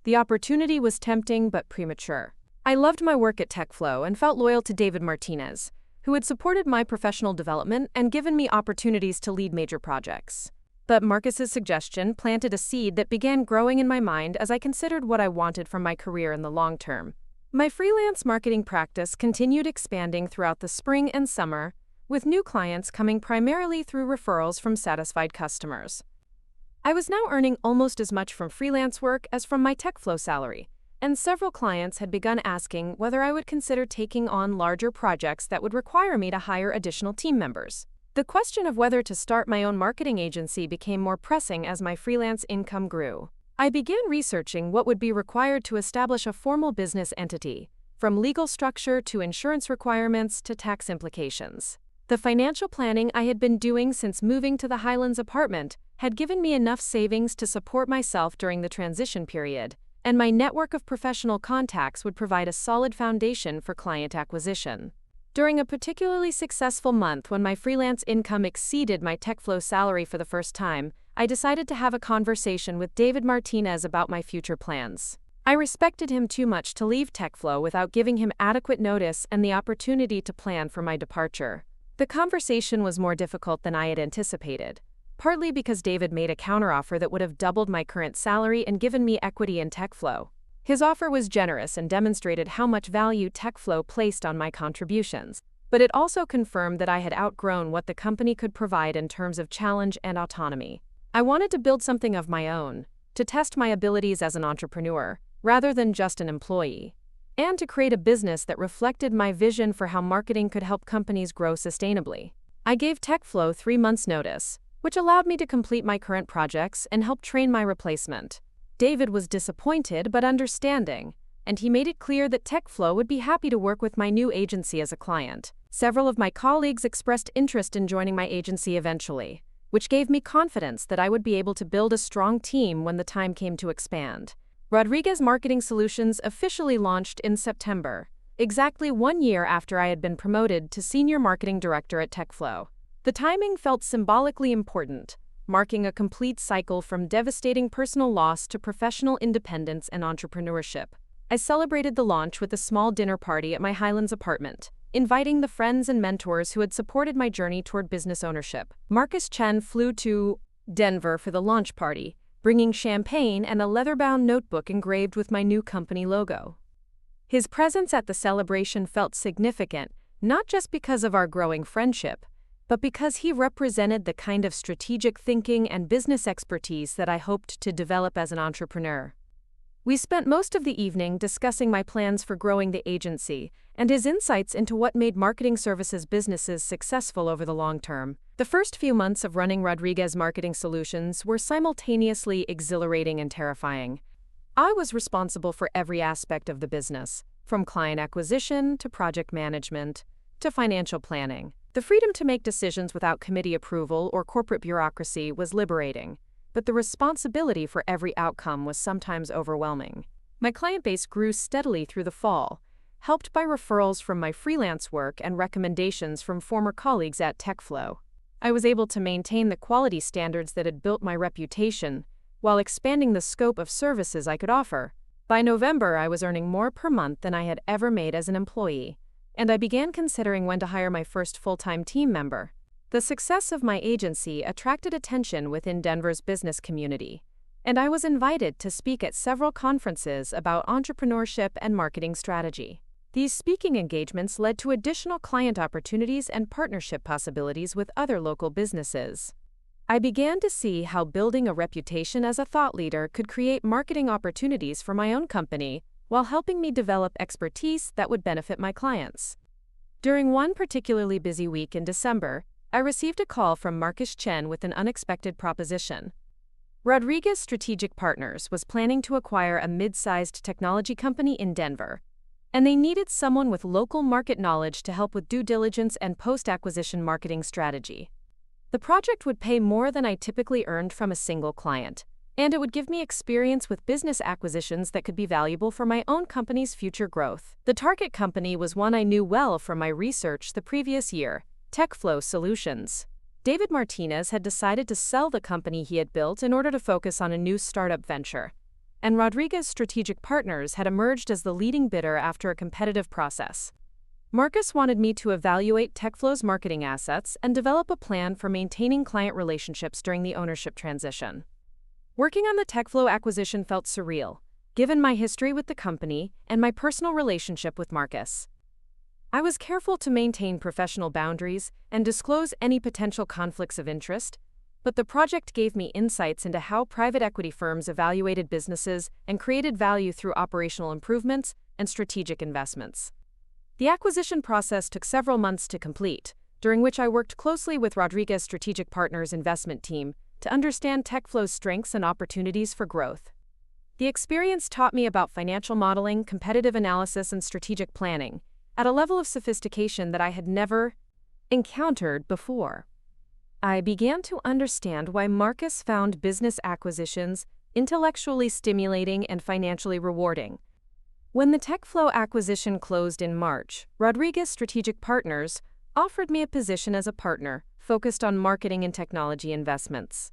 The opportunity was tempting but premature. I loved my work at TechFlow and felt loyal to David Martinez, who had supported my professional development and given me opportunities to lead major projects. But Marcus's suggestion planted a seed that began growing in my mind as I considered what I wanted from my career in the long term. My freelance marketing practice continued expanding throughout the spring and summer, with new clients coming primarily through referrals from satisfied customers. I was now earning almost as much from freelance work as from my TechFlow salary, and several clients had begun asking whether I would consider taking on larger projects that would require me to hire additional team members. The question of whether to start my own marketing agency became more pressing as my freelance income grew. I began researching what would be required to establish a formal business entity, from legal structure to insurance requirements to tax implications. The financial planning I had been doing since moving to the Highlands apartment had given me enough savings to support myself during the transition period, and my network of professional contacts would provide a solid foundation for client acquisition. During a particularly successful month when my freelance income exceeded my TechFlow salary for the first time, I decided to have a conversation with David Martinez about my future plans. I respected him too much to leave TechFlow without giving him adequate notice and the opportunity to plan for my departure. The conversation was more difficult than I had anticipated, partly because David made a counteroffer that would have doubled my current salary and given me equity in TechFlow. His offer was generous and demonstrated how much value TechFlow placed on my contributions, but it also confirmed that I had outgrown what the company could provide in terms of challenge and autonomy. I wanted to build something of my own, to test my abilities as an entrepreneur, rather than just an employee, and to create a business that reflected my vision for how marketing could help companies grow sustainably. I gave TechFlow 3 months' notice, which allowed me to complete my current projects and help train my replacement. David was disappointed but understanding, and he made it clear that TechFlow would be happy to work with my new agency as a client. Several of my colleagues expressed interest in joining my agency eventually, which gave me confidence that I would be able to build a strong team when the time came to expand. Rodriguez Marketing Solutions officially launched in September, exactly 1 year after I had been promoted to Senior Marketing Director at TechFlow. The timing felt symbolically important, marking a complete cycle from devastating personal loss to professional independence and entrepreneurship. I celebrated the launch with a small dinner party at my Highlands apartment, inviting the friends and mentors who had supported my journey toward business ownership. Marcus Chen flew to Denver for the launch party, bringing champagne and a leather-bound notebook engraved with my new company logo. His presence at the celebration felt significant, not just because of our growing friendship, but because he represented the kind of strategic thinking and business expertise that I hoped to develop as an entrepreneur. We spent most of the evening discussing my plans for growing the agency and his insights into what made marketing services businesses successful over the long term. The first few months of running Rodriguez Marketing Solutions were simultaneously exhilarating and terrifying. I was responsible for every aspect of the business, from client acquisition to project management to financial planning. The freedom to make decisions without committee approval or corporate bureaucracy was liberating, but the responsibility for every outcome was sometimes overwhelming. My client base grew steadily through the fall, helped by referrals from my freelance work and recommendations from former colleagues at TechFlow. I was able to maintain the quality standards that had built my reputation, while expanding the scope of services I could offer. By November, I was earning more per month than I had ever made as an employee, and I began considering when to hire my first full-time team member. The success of my agency attracted attention within Denver's business community, and I was invited to speak at several conferences about entrepreneurship and marketing strategy. These speaking engagements led to additional client opportunities and partnership possibilities with other local businesses. I began to see how building a reputation as a thought leader could create marketing opportunities for my own company while helping me develop expertise that would benefit my clients. During one particularly busy week in December, I received a call from Marcus Chen with an unexpected proposition. Rodriguez Strategic Partners was planning to acquire a mid-sized technology company in Denver, and they needed someone with local market knowledge to help with due diligence and post-acquisition marketing strategy. The project would pay more than I typically earned from a single client, and it would give me experience with business acquisitions that could be valuable for my own company's future growth. The target company was one I knew well from my research the previous year, TechFlow Solutions. David Martinez had decided to sell the company he had built in order to focus on a new startup venture, and Rodriguez Strategic Partners had emerged as the leading bidder after a competitive process. Marcus wanted me to evaluate TechFlow's marketing assets and develop a plan for maintaining client relationships during the ownership transition. Working on the TechFlow acquisition felt surreal, given my history with the company and my personal relationship with Marcus. I was careful to maintain professional boundaries and disclose any potential conflicts of interest, but the project gave me insights into how private equity firms evaluated businesses and created value through operational improvements and strategic investments. The acquisition process took several months to complete, during which I worked closely with Rodriguez Strategic Partners' investment team to understand TechFlow's strengths and opportunities for growth. The experience taught me about financial modeling, competitive analysis, and strategic planning at a level of sophistication that I had never encountered before. I began to understand why Marcus found business acquisitions intellectually stimulating and financially rewarding. When the TechFlow acquisition closed in March, Rodriguez Strategic Partners offered me a position as a partner focused on marketing and technology investments.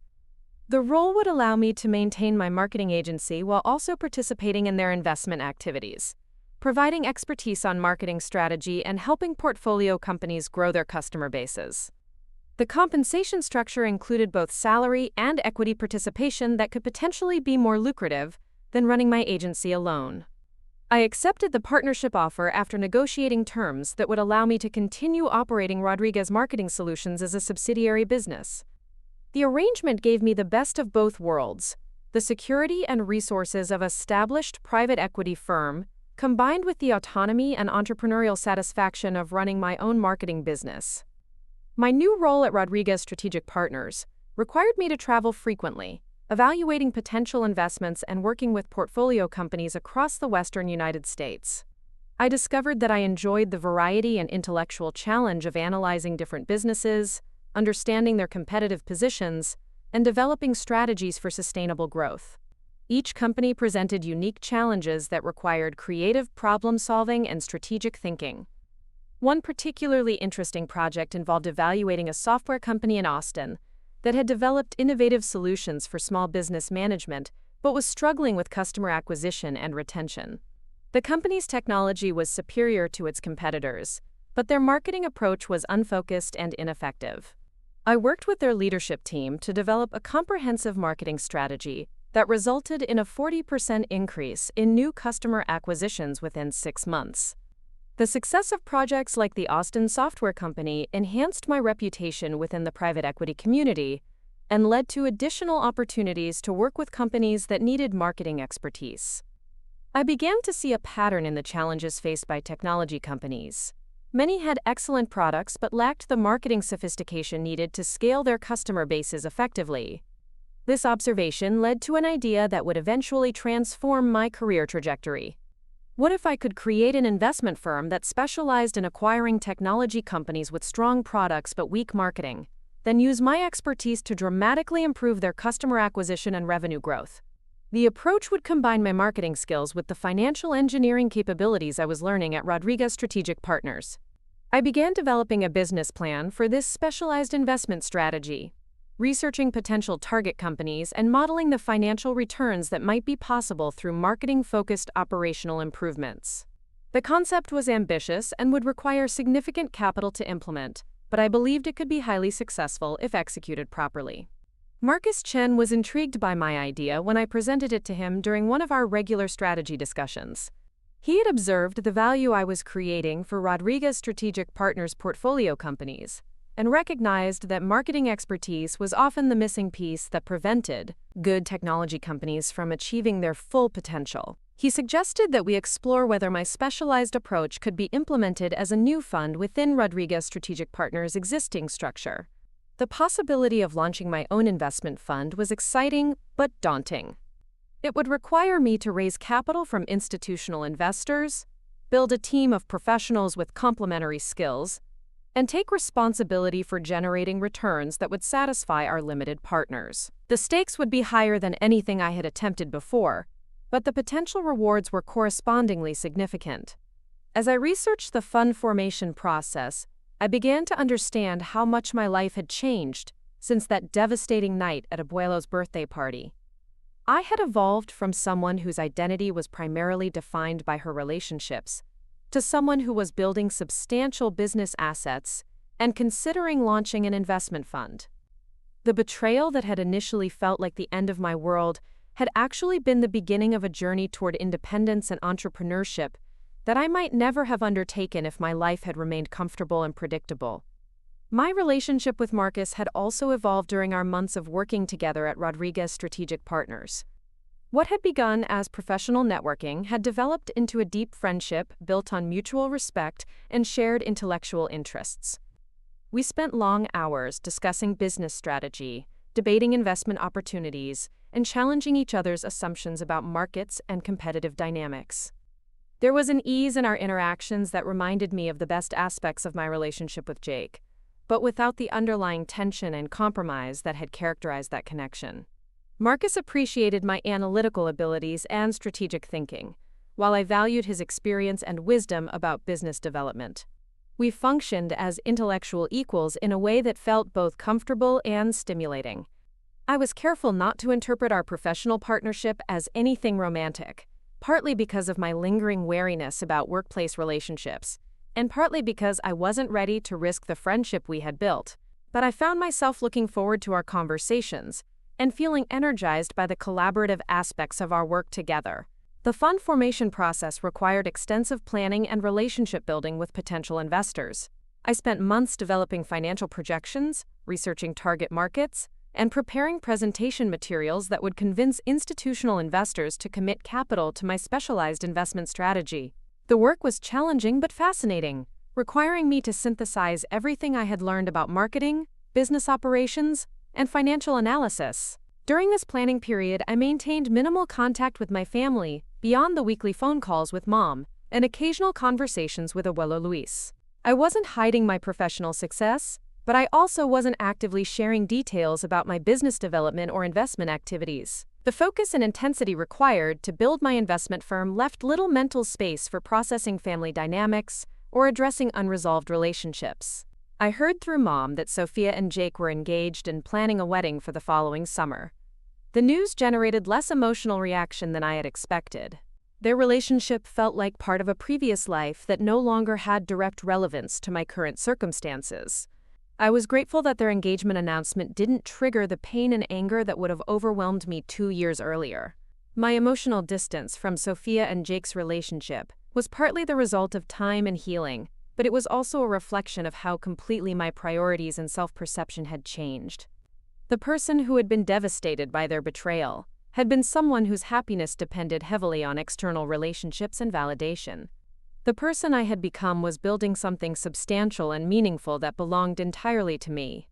The role would allow me to maintain my marketing agency while also participating in their investment activities, providing expertise on marketing strategy and helping portfolio companies grow their customer bases. The compensation structure included both salary and equity participation that could potentially be more lucrative than running my agency alone. I accepted the partnership offer after negotiating terms that would allow me to continue operating Rodriguez Marketing Solutions as a subsidiary business. The arrangement gave me the best of both worlds, the security and resources of an established private equity firm, combined with the autonomy and entrepreneurial satisfaction of running my own marketing business. My new role at Rodriguez Strategic Partners required me to travel frequently, evaluating potential investments and working with portfolio companies across the western United States. I discovered that I enjoyed the variety and intellectual challenge of analyzing different businesses, understanding their competitive positions, and developing strategies for sustainable growth. Each company presented unique challenges that required creative problem-solving and strategic thinking. One particularly interesting project involved evaluating a software company in Austin that had developed innovative solutions for small business management but was struggling with customer acquisition and retention. The company's technology was superior to its competitors, but their marketing approach was unfocused and ineffective. I worked with their leadership team to develop a comprehensive marketing strategy that resulted in a 40% increase in new customer acquisitions within 6 months. The success of projects like the Austin Software Company enhanced my reputation within the private equity community and led to additional opportunities to work with companies that needed marketing expertise. I began to see a pattern in the challenges faced by technology companies. Many had excellent products but lacked the marketing sophistication needed to scale their customer bases effectively. This observation led to an idea that would eventually transform my career trajectory. What if I could create an investment firm that specialized in acquiring technology companies with strong products but weak marketing, then use my expertise to dramatically improve their customer acquisition and revenue growth? The approach would combine my marketing skills with the financial engineering capabilities I was learning at Rodriguez Strategic Partners. I began developing a business plan for this specialized investment strategy, researching potential target companies and modeling the financial returns that might be possible through marketing-focused operational improvements. The concept was ambitious and would require significant capital to implement, but I believed it could be highly successful if executed properly. Marcus Chen was intrigued by my idea when I presented it to him during one of our regular strategy discussions. He had observed the value I was creating for Rodriguez Strategic Partners' portfolio companies, and recognized that marketing expertise was often the missing piece that prevented good technology companies from achieving their full potential. He suggested that we explore whether my specialized approach could be implemented as a new fund within Rodriguez Strategic Partners' existing structure. The possibility of launching my own investment fund was exciting but daunting. It would require me to raise capital from institutional investors, build a team of professionals with complementary skills, and take responsibility for generating returns that would satisfy our limited partners. The stakes would be higher than anything I had attempted before, but the potential rewards were correspondingly significant. As I researched the fund formation process, I began to understand how much my life had changed since that devastating night at Abuelo's birthday party. I had evolved from someone whose identity was primarily defined by her relationships to someone who was building substantial business assets and considering launching an investment fund. The betrayal that had initially felt like the end of my world had actually been the beginning of a journey toward independence and entrepreneurship that I might never have undertaken if my life had remained comfortable and predictable. My relationship with Marcus had also evolved during our months of working together at Rodriguez Strategic Partners. What had begun as professional networking had developed into a deep friendship built on mutual respect and shared intellectual interests. We spent long hours discussing business strategy, debating investment opportunities, and challenging each other's assumptions about markets and competitive dynamics. There was an ease in our interactions that reminded me of the best aspects of my relationship with Jake, but without the underlying tension and compromise that had characterized that connection. Marcus appreciated my analytical abilities and strategic thinking, while I valued his experience and wisdom about business development. We functioned as intellectual equals in a way that felt both comfortable and stimulating. I was careful not to interpret our professional partnership as anything romantic, partly because of my lingering wariness about workplace relationships, and partly because I wasn't ready to risk the friendship we had built. But I found myself looking forward to our conversations and feeling energized by the collaborative aspects of our work together. The fund formation process required extensive planning and relationship building with potential investors. I spent months developing financial projections, researching target markets, and preparing presentation materials that would convince institutional investors to commit capital to my specialized investment strategy. The work was challenging but fascinating, requiring me to synthesize everything I had learned about marketing, business operations, and financial analysis. During this planning period, I maintained minimal contact with my family, beyond the weekly phone calls with Mom and occasional conversations with Abuelo Luis. I wasn't hiding my professional success, but I also wasn't actively sharing details about my business development or investment activities. The focus and intensity required to build my investment firm left little mental space for processing family dynamics or addressing unresolved relationships. I heard through Mom that Sofia and Jake were engaged and planning a wedding for the following summer. The news generated less emotional reaction than I had expected. Their relationship felt like part of a previous life that no longer had direct relevance to my current circumstances. I was grateful that their engagement announcement didn't trigger the pain and anger that would have overwhelmed me 2 years earlier. My emotional distance from Sofia and Jake's relationship was partly the result of time and healing, but it was also a reflection of how completely my priorities and self-perception had changed. The person who had been devastated by their betrayal had been someone whose happiness depended heavily on external relationships and validation. The person I had become was building something substantial and meaningful that belonged entirely to me.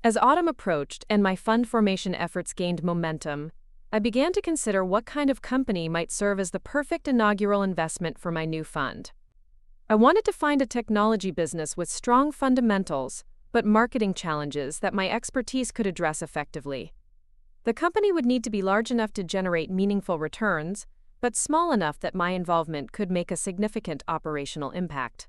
As autumn approached and my fund formation efforts gained momentum, I began to consider what kind of company might serve as the perfect inaugural investment for my new fund. I wanted to find a technology business with strong fundamentals, but marketing challenges that my expertise could address effectively. The company would need to be large enough to generate meaningful returns, but small enough that my involvement could make a significant operational impact.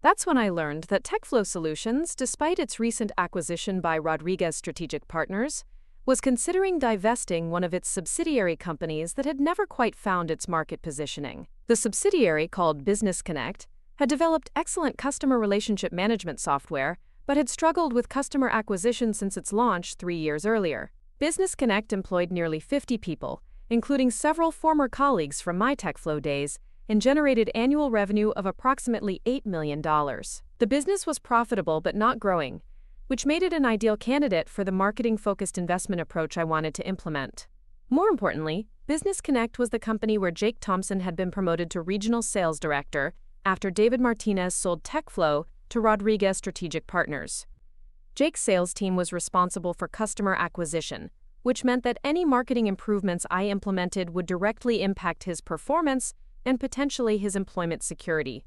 That's when I learned that TechFlow Solutions, despite its recent acquisition by Rodriguez Strategic Partners, was considering divesting one of its subsidiary companies that had never quite found its market positioning. The subsidiary, called Business Connect, had developed excellent customer relationship management software, but had struggled with customer acquisition since its launch 3 years earlier. Business Connect employed nearly 50 people, including several former colleagues from my TechFlow days, and generated annual revenue of approximately $8 million. The business was profitable but not growing, which made it an ideal candidate for the marketing-focused investment approach I wanted to implement. More importantly, Business Connect was the company where Jake Thompson had been promoted to regional sales director after David Martinez sold TechFlow to Rodriguez Strategic Partners. Jake's sales team was responsible for customer acquisition, which meant that any marketing improvements I implemented would directly impact his performance and potentially his employment security.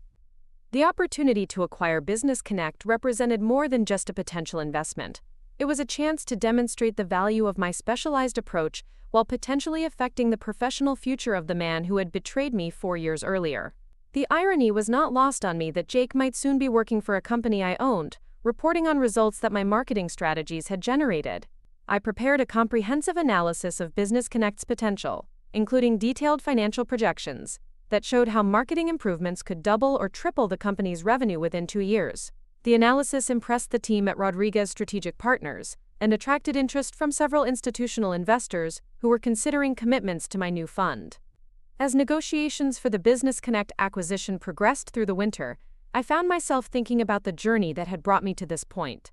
The opportunity to acquire Business Connect represented more than just a potential investment. It was a chance to demonstrate the value of my specialized approach while potentially affecting the professional future of the man who had betrayed me 4 years earlier. The irony was not lost on me that Jake might soon be working for a company I owned, reporting on results that my marketing strategies had generated. I prepared a comprehensive analysis of Business Connect's potential, including detailed financial projections that showed how marketing improvements could double or triple the company's revenue within 2 years. The analysis impressed the team at Rodriguez Strategic Partners and attracted interest from several institutional investors who were considering commitments to my new fund. As negotiations for the Business Connect acquisition progressed through the winter, I found myself thinking about the journey that had brought me to this point.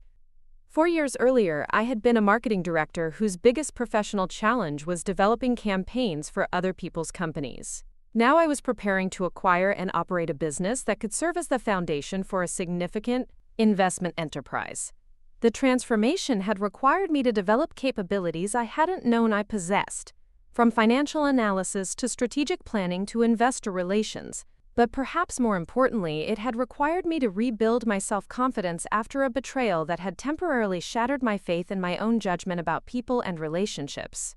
4 years earlier, I had been a marketing director whose biggest professional challenge was developing campaigns for other people's companies. Now I was preparing to acquire and operate a business that could serve as the foundation for a significant investment enterprise. The transformation had required me to develop capabilities I hadn't known I possessed, from financial analysis to strategic planning to investor relations. But perhaps more importantly, it had required me to rebuild my self-confidence after a betrayal that had temporarily shattered my faith in my own judgment about people and relationships.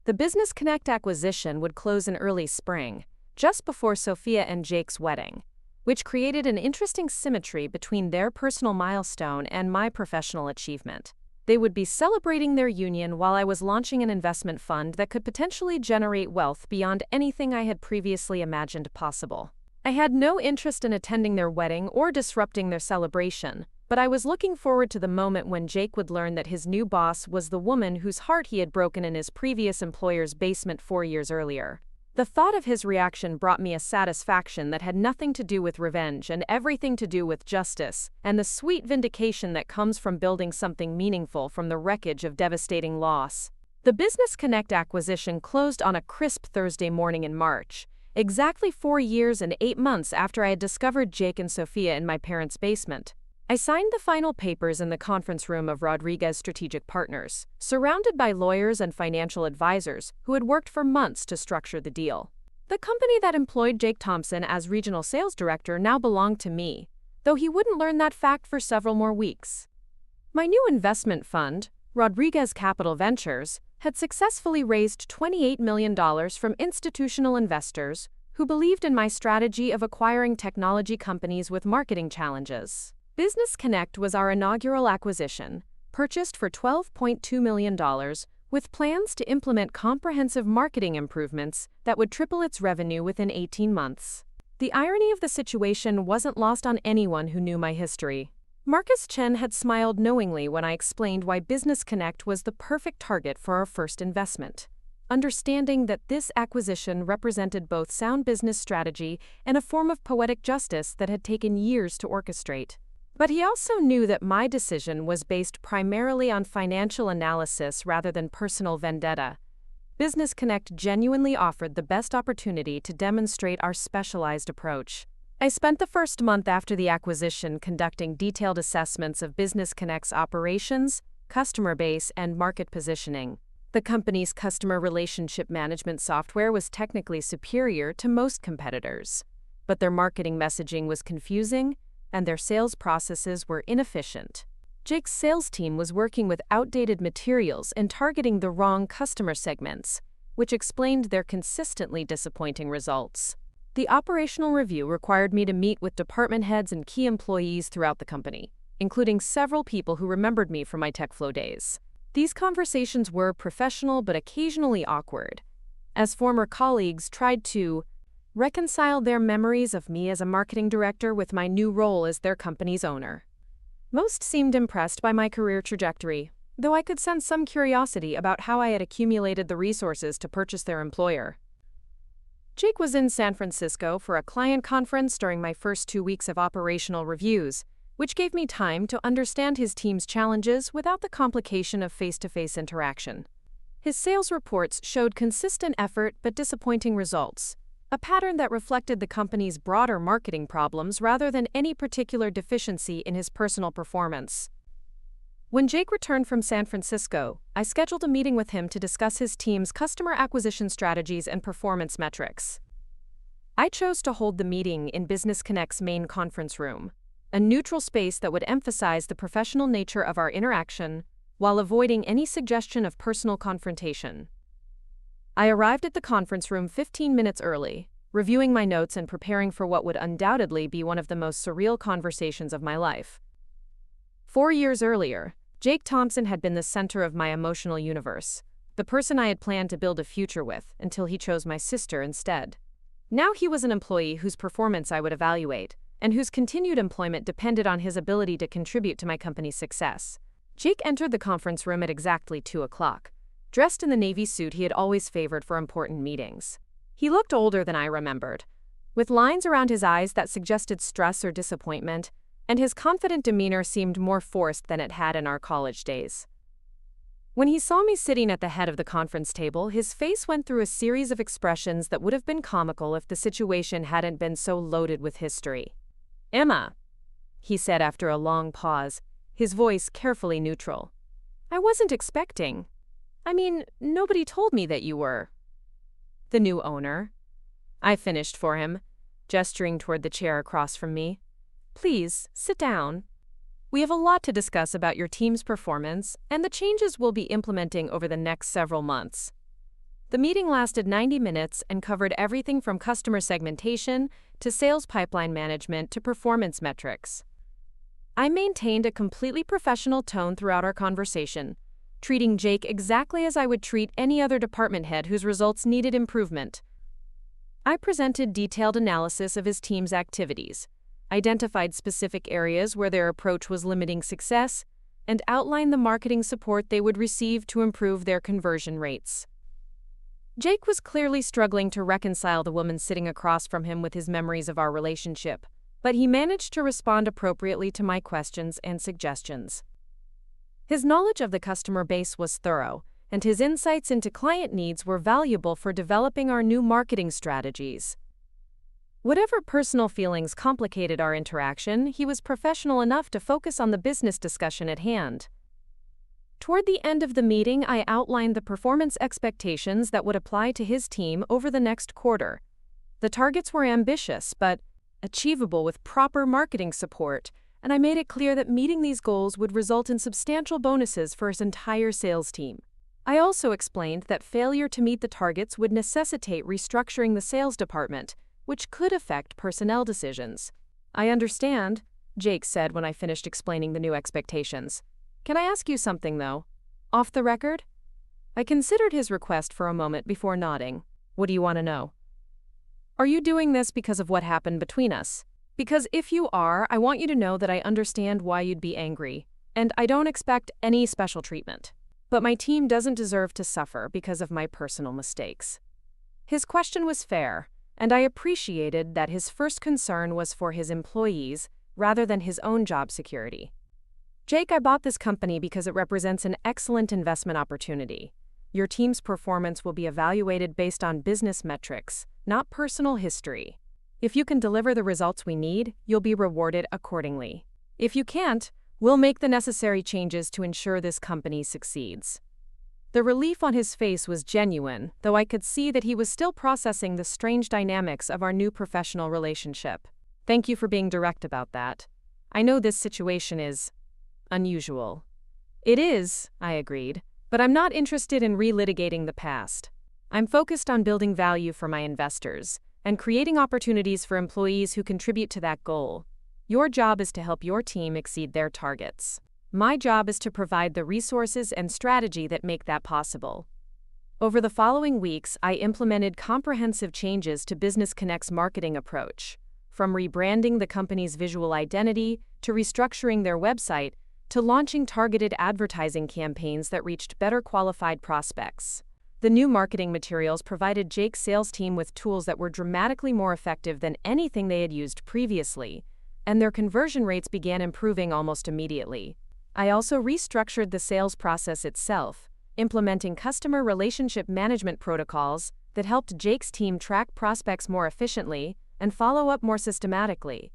The Business Connect acquisition would close in early spring, just before Sofia and Jake's wedding, which created an interesting symmetry between their personal milestone and my professional achievement. They would be celebrating their union while I was launching an investment fund that could potentially generate wealth beyond anything I had previously imagined possible. I had no interest in attending their wedding or disrupting their celebration, but I was looking forward to the moment when Jake would learn that his new boss was the woman whose heart he had broken in his previous employer's basement 4 years earlier. The thought of his reaction brought me a satisfaction that had nothing to do with revenge and everything to do with justice, and the sweet vindication that comes from building something meaningful from the wreckage of devastating loss. The Business Connect acquisition closed on a crisp Thursday morning in March, exactly 4 years and 8 months after I had discovered Jake and Sofia in my parents' basement. I signed the final papers in the conference room of Rodriguez Strategic Partners, surrounded by lawyers and financial advisors who had worked for months to structure the deal. The company that employed Jake Thompson as regional sales director now belonged to me, though he wouldn't learn that fact for several more weeks. My new investment fund, Rodriguez Capital Ventures, had successfully raised $28 million from institutional investors who believed in my strategy of acquiring technology companies with marketing challenges. Business Connect was our inaugural acquisition, purchased for $12.2 million, with plans to implement comprehensive marketing improvements that would triple its revenue within 18 months. The irony of the situation wasn't lost on anyone who knew my history. Marcus Chen had smiled knowingly when I explained why Business Connect was the perfect target for our first investment, understanding that this acquisition represented both sound business strategy and a form of poetic justice that had taken years to orchestrate. But he also knew that my decision was based primarily on financial analysis rather than personal vendetta. Business Connect genuinely offered the best opportunity to demonstrate our specialized approach. I spent the first month after the acquisition conducting detailed assessments of Business Connect's operations, customer base, and market positioning. The company's customer relationship management software was technically superior to most competitors, but their marketing messaging was confusing, and their sales processes were inefficient. Jake's sales team was working with outdated materials and targeting the wrong customer segments, which explained their consistently disappointing results. The operational review required me to meet with department heads and key employees throughout the company, including several people who remembered me from my TechFlow days. These conversations were professional but occasionally awkward, as former colleagues tried to reconcile their memories of me as a marketing director with my new role as their company's owner. Most seemed impressed by my career trajectory, though I could sense some curiosity about how I had accumulated the resources to purchase their employer. Jake was in San Francisco for a client conference during my first 2 weeks of operational reviews, which gave me time to understand his team's challenges without the complication of face-to-face interaction. His sales reports showed consistent effort but disappointing results, a pattern that reflected the company's broader marketing problems rather than any particular deficiency in his personal performance. When Jake returned from San Francisco, I scheduled a meeting with him to discuss his team's customer acquisition strategies and performance metrics. I chose to hold the meeting in Business Connect's main conference room, a neutral space that would emphasize the professional nature of our interaction while avoiding any suggestion of personal confrontation. I arrived at the conference room 15 minutes early, reviewing my notes and preparing for what would undoubtedly be one of the most surreal conversations of my life. 4 years earlier, Jake Thompson had been the center of my emotional universe, the person I had planned to build a future with until he chose my sister instead. Now he was an employee whose performance I would evaluate, and whose continued employment depended on his ability to contribute to my company's success. Jake entered the conference room at exactly 2 o'clock, dressed in the navy suit he had always favored for important meetings. He looked older than I remembered, with lines around his eyes that suggested stress or disappointment, and his confident demeanor seemed more forced than it had in our college days. When he saw me sitting at the head of the conference table, his face went through a series of expressions that would have been comical if the situation hadn't been so loaded with history. "Emma," he said after a long pause, his voice carefully neutral. "I wasn't expecting. Nobody told me that you were the new owner." I finished for him, gesturing toward the chair across from me. "Please, sit down. We have a lot to discuss about your team's performance and the changes we'll be implementing over the next several months." The meeting lasted 90 minutes and covered everything from customer segmentation to sales pipeline management to performance metrics. I maintained a completely professional tone throughout our conversation, treating Jake exactly as I would treat any other department head whose results needed improvement. I presented detailed analysis of his team's activities, identified specific areas where their approach was limiting success, and outlined the marketing support they would receive to improve their conversion rates. Jake was clearly struggling to reconcile the woman sitting across from him with his memories of our relationship, but he managed to respond appropriately to my questions and suggestions. His knowledge of the customer base was thorough, and his insights into client needs were valuable for developing our new marketing strategies. Whatever personal feelings complicated our interaction, he was professional enough to focus on the business discussion at hand. Toward the end of the meeting, I outlined the performance expectations that would apply to his team over the next quarter. The targets were ambitious, but achievable with proper marketing support, and I made it clear that meeting these goals would result in substantial bonuses for his entire sales team. I also explained that failure to meet the targets would necessitate restructuring the sales department, which could affect personnel decisions. "I understand," Jake said when I finished explaining the new expectations. "Can I ask you something, though? Off the record?" I considered his request for a moment before nodding. "What do you want to know?" "Are you doing this because of what happened between us? Because if you are, I want you to know that I understand why you'd be angry, and I don't expect any special treatment. But my team doesn't deserve to suffer because of my personal mistakes." His question was fair, and I appreciated that his first concern was for his employees rather than his own job security. "Jake, I bought this company because it represents an excellent investment opportunity. Your team's performance will be evaluated based on business metrics, not personal history. If you can deliver the results we need, you'll be rewarded accordingly. If you can't, we'll make the necessary changes to ensure this company succeeds." The relief on his face was genuine, though I could see that he was still processing the strange dynamics of our new professional relationship. "Thank you for being direct about that. I know this situation is unusual." "It is," I agreed, "but I'm not interested in relitigating the past. I'm focused on building value for my investors and creating opportunities for employees who contribute to that goal. Your job is to help your team exceed their targets. My job is to provide the resources and strategy that make that possible." Over the following weeks, I implemented comprehensive changes to Business Connect's marketing approach, from rebranding the company's visual identity to restructuring their website to launching targeted advertising campaigns that reached better qualified prospects. The new marketing materials provided Jake's sales team with tools that were dramatically more effective than anything they had used previously, and their conversion rates began improving almost immediately. I also restructured the sales process itself, implementing customer relationship management protocols that helped Jake's team track prospects more efficiently and follow up more systematically.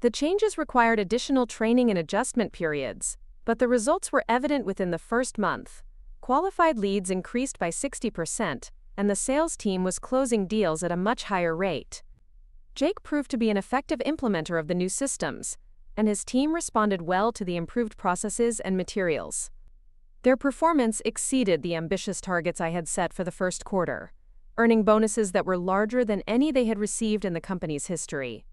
The changes required additional training and adjustment periods, but the results were evident within the first month. Qualified leads increased by 60%, and the sales team was closing deals at a much higher rate. Jake proved to be an effective implementer of the new systems, and his team responded well to the improved processes and materials. Their performance exceeded the ambitious targets I had set for the first quarter, earning bonuses that were larger than any they had received in the company's history.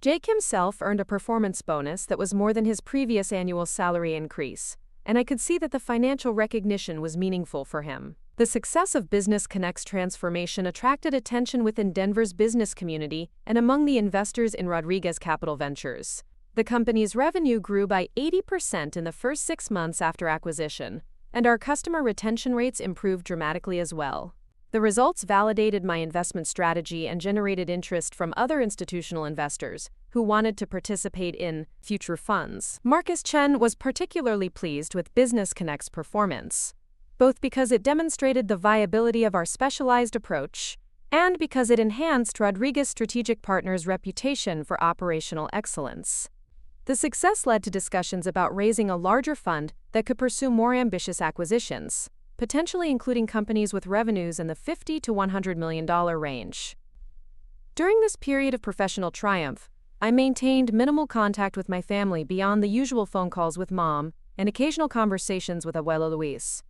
Jake himself earned a performance bonus that was more than his previous annual salary increase, and I could see that the financial recognition was meaningful for him. The success of Business Connect's transformation attracted attention within Denver's business community and among the investors in Rodriguez Capital Ventures. The company's revenue grew by 80% in the first 6 months after acquisition, and our customer retention rates improved dramatically as well. The results validated my investment strategy and generated interest from other institutional investors who wanted to participate in future funds. Marcus Chen was particularly pleased with Business Connect's performance, both because it demonstrated the viability of our specialized approach and because it enhanced Rodriguez Strategic Partners' reputation for operational excellence. The success led to discussions about raising a larger fund that could pursue more ambitious acquisitions, potentially including companies with revenues in the $50 to $100 million range. During this period of professional triumph, I maintained minimal contact with my family beyond the usual phone calls with Mom and occasional conversations with Abuela Luis.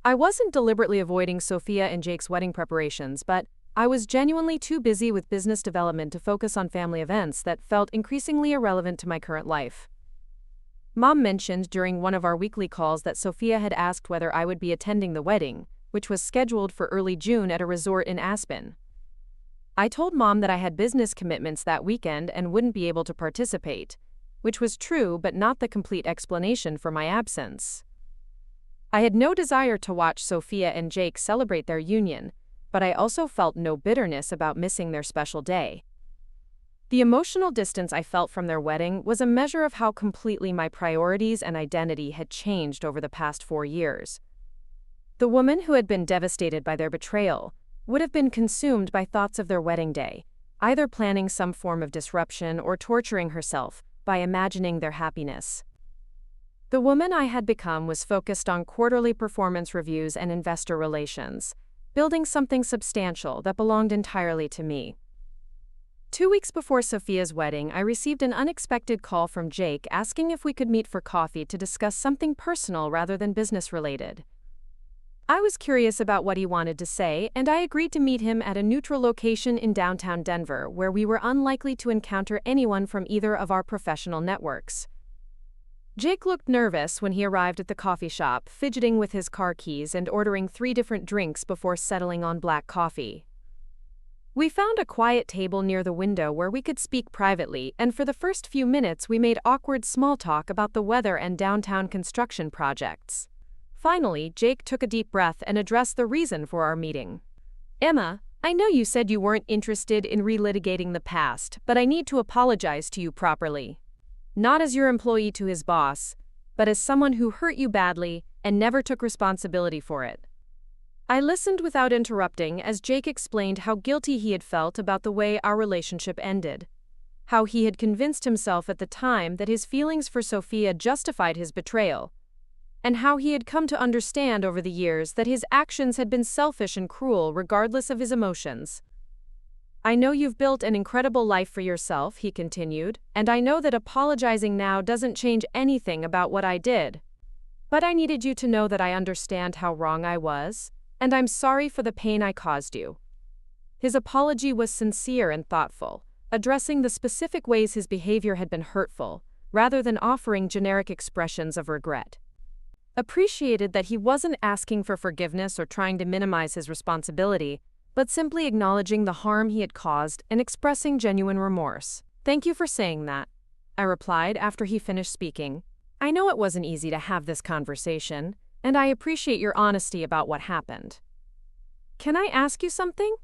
I wasn't deliberately avoiding Sofia and Jake's wedding preparations, but I was genuinely too busy with business development to focus on family events that felt increasingly irrelevant to my current life. Mom mentioned during one of our weekly calls that Sofia had asked whether I would be attending the wedding, which was scheduled for early June at a resort in Aspen. I told Mom that I had business commitments that weekend and wouldn't be able to participate, which was true but not the complete explanation for my absence. I had no desire to watch Sofia and Jake celebrate their union, but I also felt no bitterness about missing their special day. The emotional distance I felt from their wedding was a measure of how completely my priorities and identity had changed over the past 4 years. The woman who had been devastated by their betrayal would have been consumed by thoughts of their wedding day, either planning some form of disruption or torturing herself by imagining their happiness. The woman I had become was focused on quarterly performance reviews and investor relations, building something substantial that belonged entirely to me. 2 weeks before Sofia's wedding, I received an unexpected call from Jake asking if we could meet for coffee to discuss something personal rather than business-related. I was curious about what he wanted to say, and I agreed to meet him at a neutral location in downtown Denver where we were unlikely to encounter anyone from either of our professional networks. Jake looked nervous when he arrived at the coffee shop, fidgeting with his car keys and ordering 3 different drinks before settling on black coffee. We found a quiet table near the window where we could speak privately, and for the first few minutes we made awkward small talk about the weather and downtown construction projects. Finally, Jake took a deep breath and addressed the reason for our meeting. "Emma, I know you said you weren't interested in relitigating the past, but I need to apologize to you properly. Not as your employee to his boss, but as someone who hurt you badly and never took responsibility for it." I listened without interrupting as Jake explained how guilty he had felt about the way our relationship ended, how he had convinced himself at the time that his feelings for Sofia justified his betrayal, and how he had come to understand over the years that his actions had been selfish and cruel regardless of his emotions. "I know you've built an incredible life for yourself," he continued, "and I know that apologizing now doesn't change anything about what I did. But I needed you to know that I understand how wrong I was, and I'm sorry for the pain I caused you." His apology was sincere and thoughtful, addressing the specific ways his behavior had been hurtful, rather than offering generic expressions of regret. Appreciated that he wasn't asking for forgiveness or trying to minimize his responsibility, but simply acknowledging the harm he had caused and expressing genuine remorse. "Thank you for saying that," I replied after he finished speaking. "I know it wasn't easy to have this conversation, and I appreciate your honesty about what happened." "Can I ask you something?"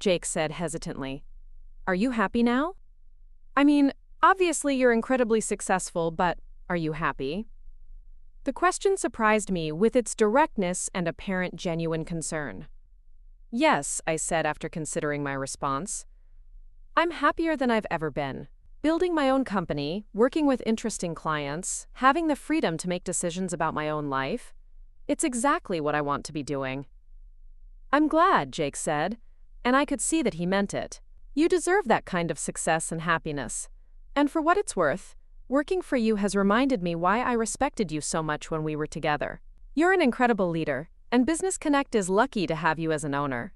Jake said hesitantly. "Are you happy now? I mean, obviously you're incredibly successful, but are you happy?" The question surprised me with its directness and apparent genuine concern. Yes, I said after considering my response. I'm happier than I've ever been. Building my own company, working with interesting clients, having the freedom to make decisions about my own life. It's exactly what I want to be doing. I'm glad, Jake said, and I could see that he meant it. You deserve that kind of success and happiness. And for what it's worth, working for you has reminded me why I respected you so much when we were together. You're an incredible leader, and Business Connect is lucky to have you as an owner.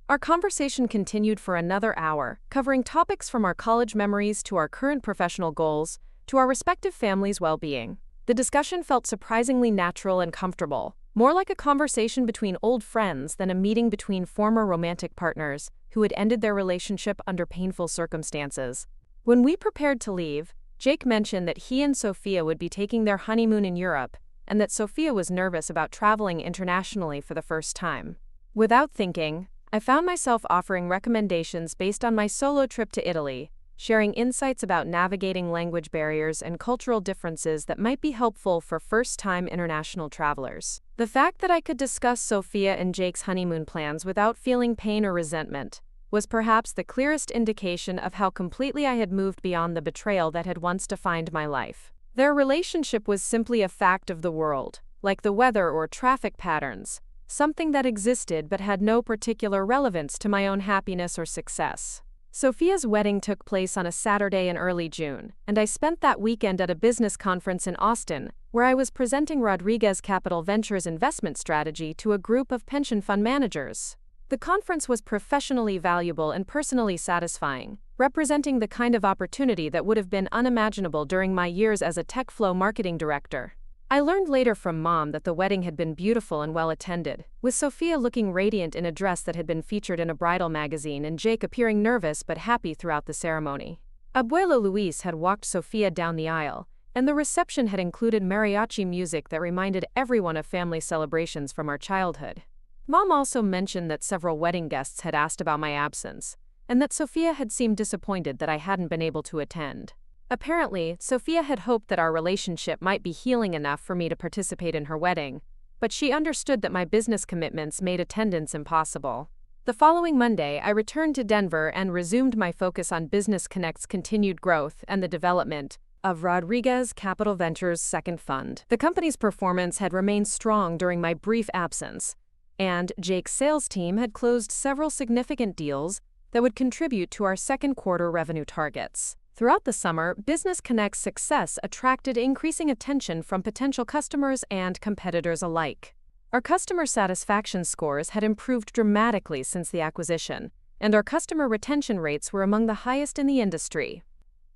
Our conversation continued for another hour, covering topics from our college memories to our current professional goals, to our respective families' well-being. The discussion felt surprisingly natural and comfortable, more like a conversation between old friends than a meeting between former romantic partners who had ended their relationship under painful circumstances. When we prepared to leave, Jake mentioned that he and Sofia would be taking their honeymoon in Europe, and that Sofia was nervous about traveling internationally for the first time. Without thinking, I found myself offering recommendations based on my solo trip to Italy, sharing insights about navigating language barriers and cultural differences that might be helpful for first-time international travelers. The fact that I could discuss Sofia and Jake's honeymoon plans without feeling pain or resentment was perhaps the clearest indication of how completely I had moved beyond the betrayal that had once defined my life. Their relationship was simply a fact of the world, like the weather or traffic patterns, something that existed but had no particular relevance to my own happiness or success. Sofia's wedding took place on a Saturday in early June, and I spent that weekend at a business conference in Austin, where I was presenting Rodriguez Capital Ventures' investment strategy to a group of pension fund managers. The conference was professionally valuable and personally satisfying, representing the kind of opportunity that would have been unimaginable during my years as a TechFlow marketing director. I learned later from Mom that the wedding had been beautiful and well attended, with Sofia looking radiant in a dress that had been featured in a bridal magazine and Jake appearing nervous but happy throughout the ceremony. Abuelo Luis had walked Sofia down the aisle, and the reception had included mariachi music that reminded everyone of family celebrations from our childhood. Mom also mentioned that several wedding guests had asked about my absence, and that Sofia had seemed disappointed that I hadn't been able to attend. Apparently, Sofia had hoped that our relationship might be healing enough for me to participate in her wedding, but she understood that my business commitments made attendance impossible. The following Monday, I returned to Denver and resumed my focus on Business Connect's continued growth and the development of Rodriguez Capital Ventures' second fund. The company's performance had remained strong during my brief absence, and Jake's sales team had closed several significant deals that would contribute to our second quarter revenue targets. Throughout the summer, Business Connect's success attracted increasing attention from potential customers and competitors alike. Our customer satisfaction scores had improved dramatically since the acquisition, and our customer retention rates were among the highest in the industry.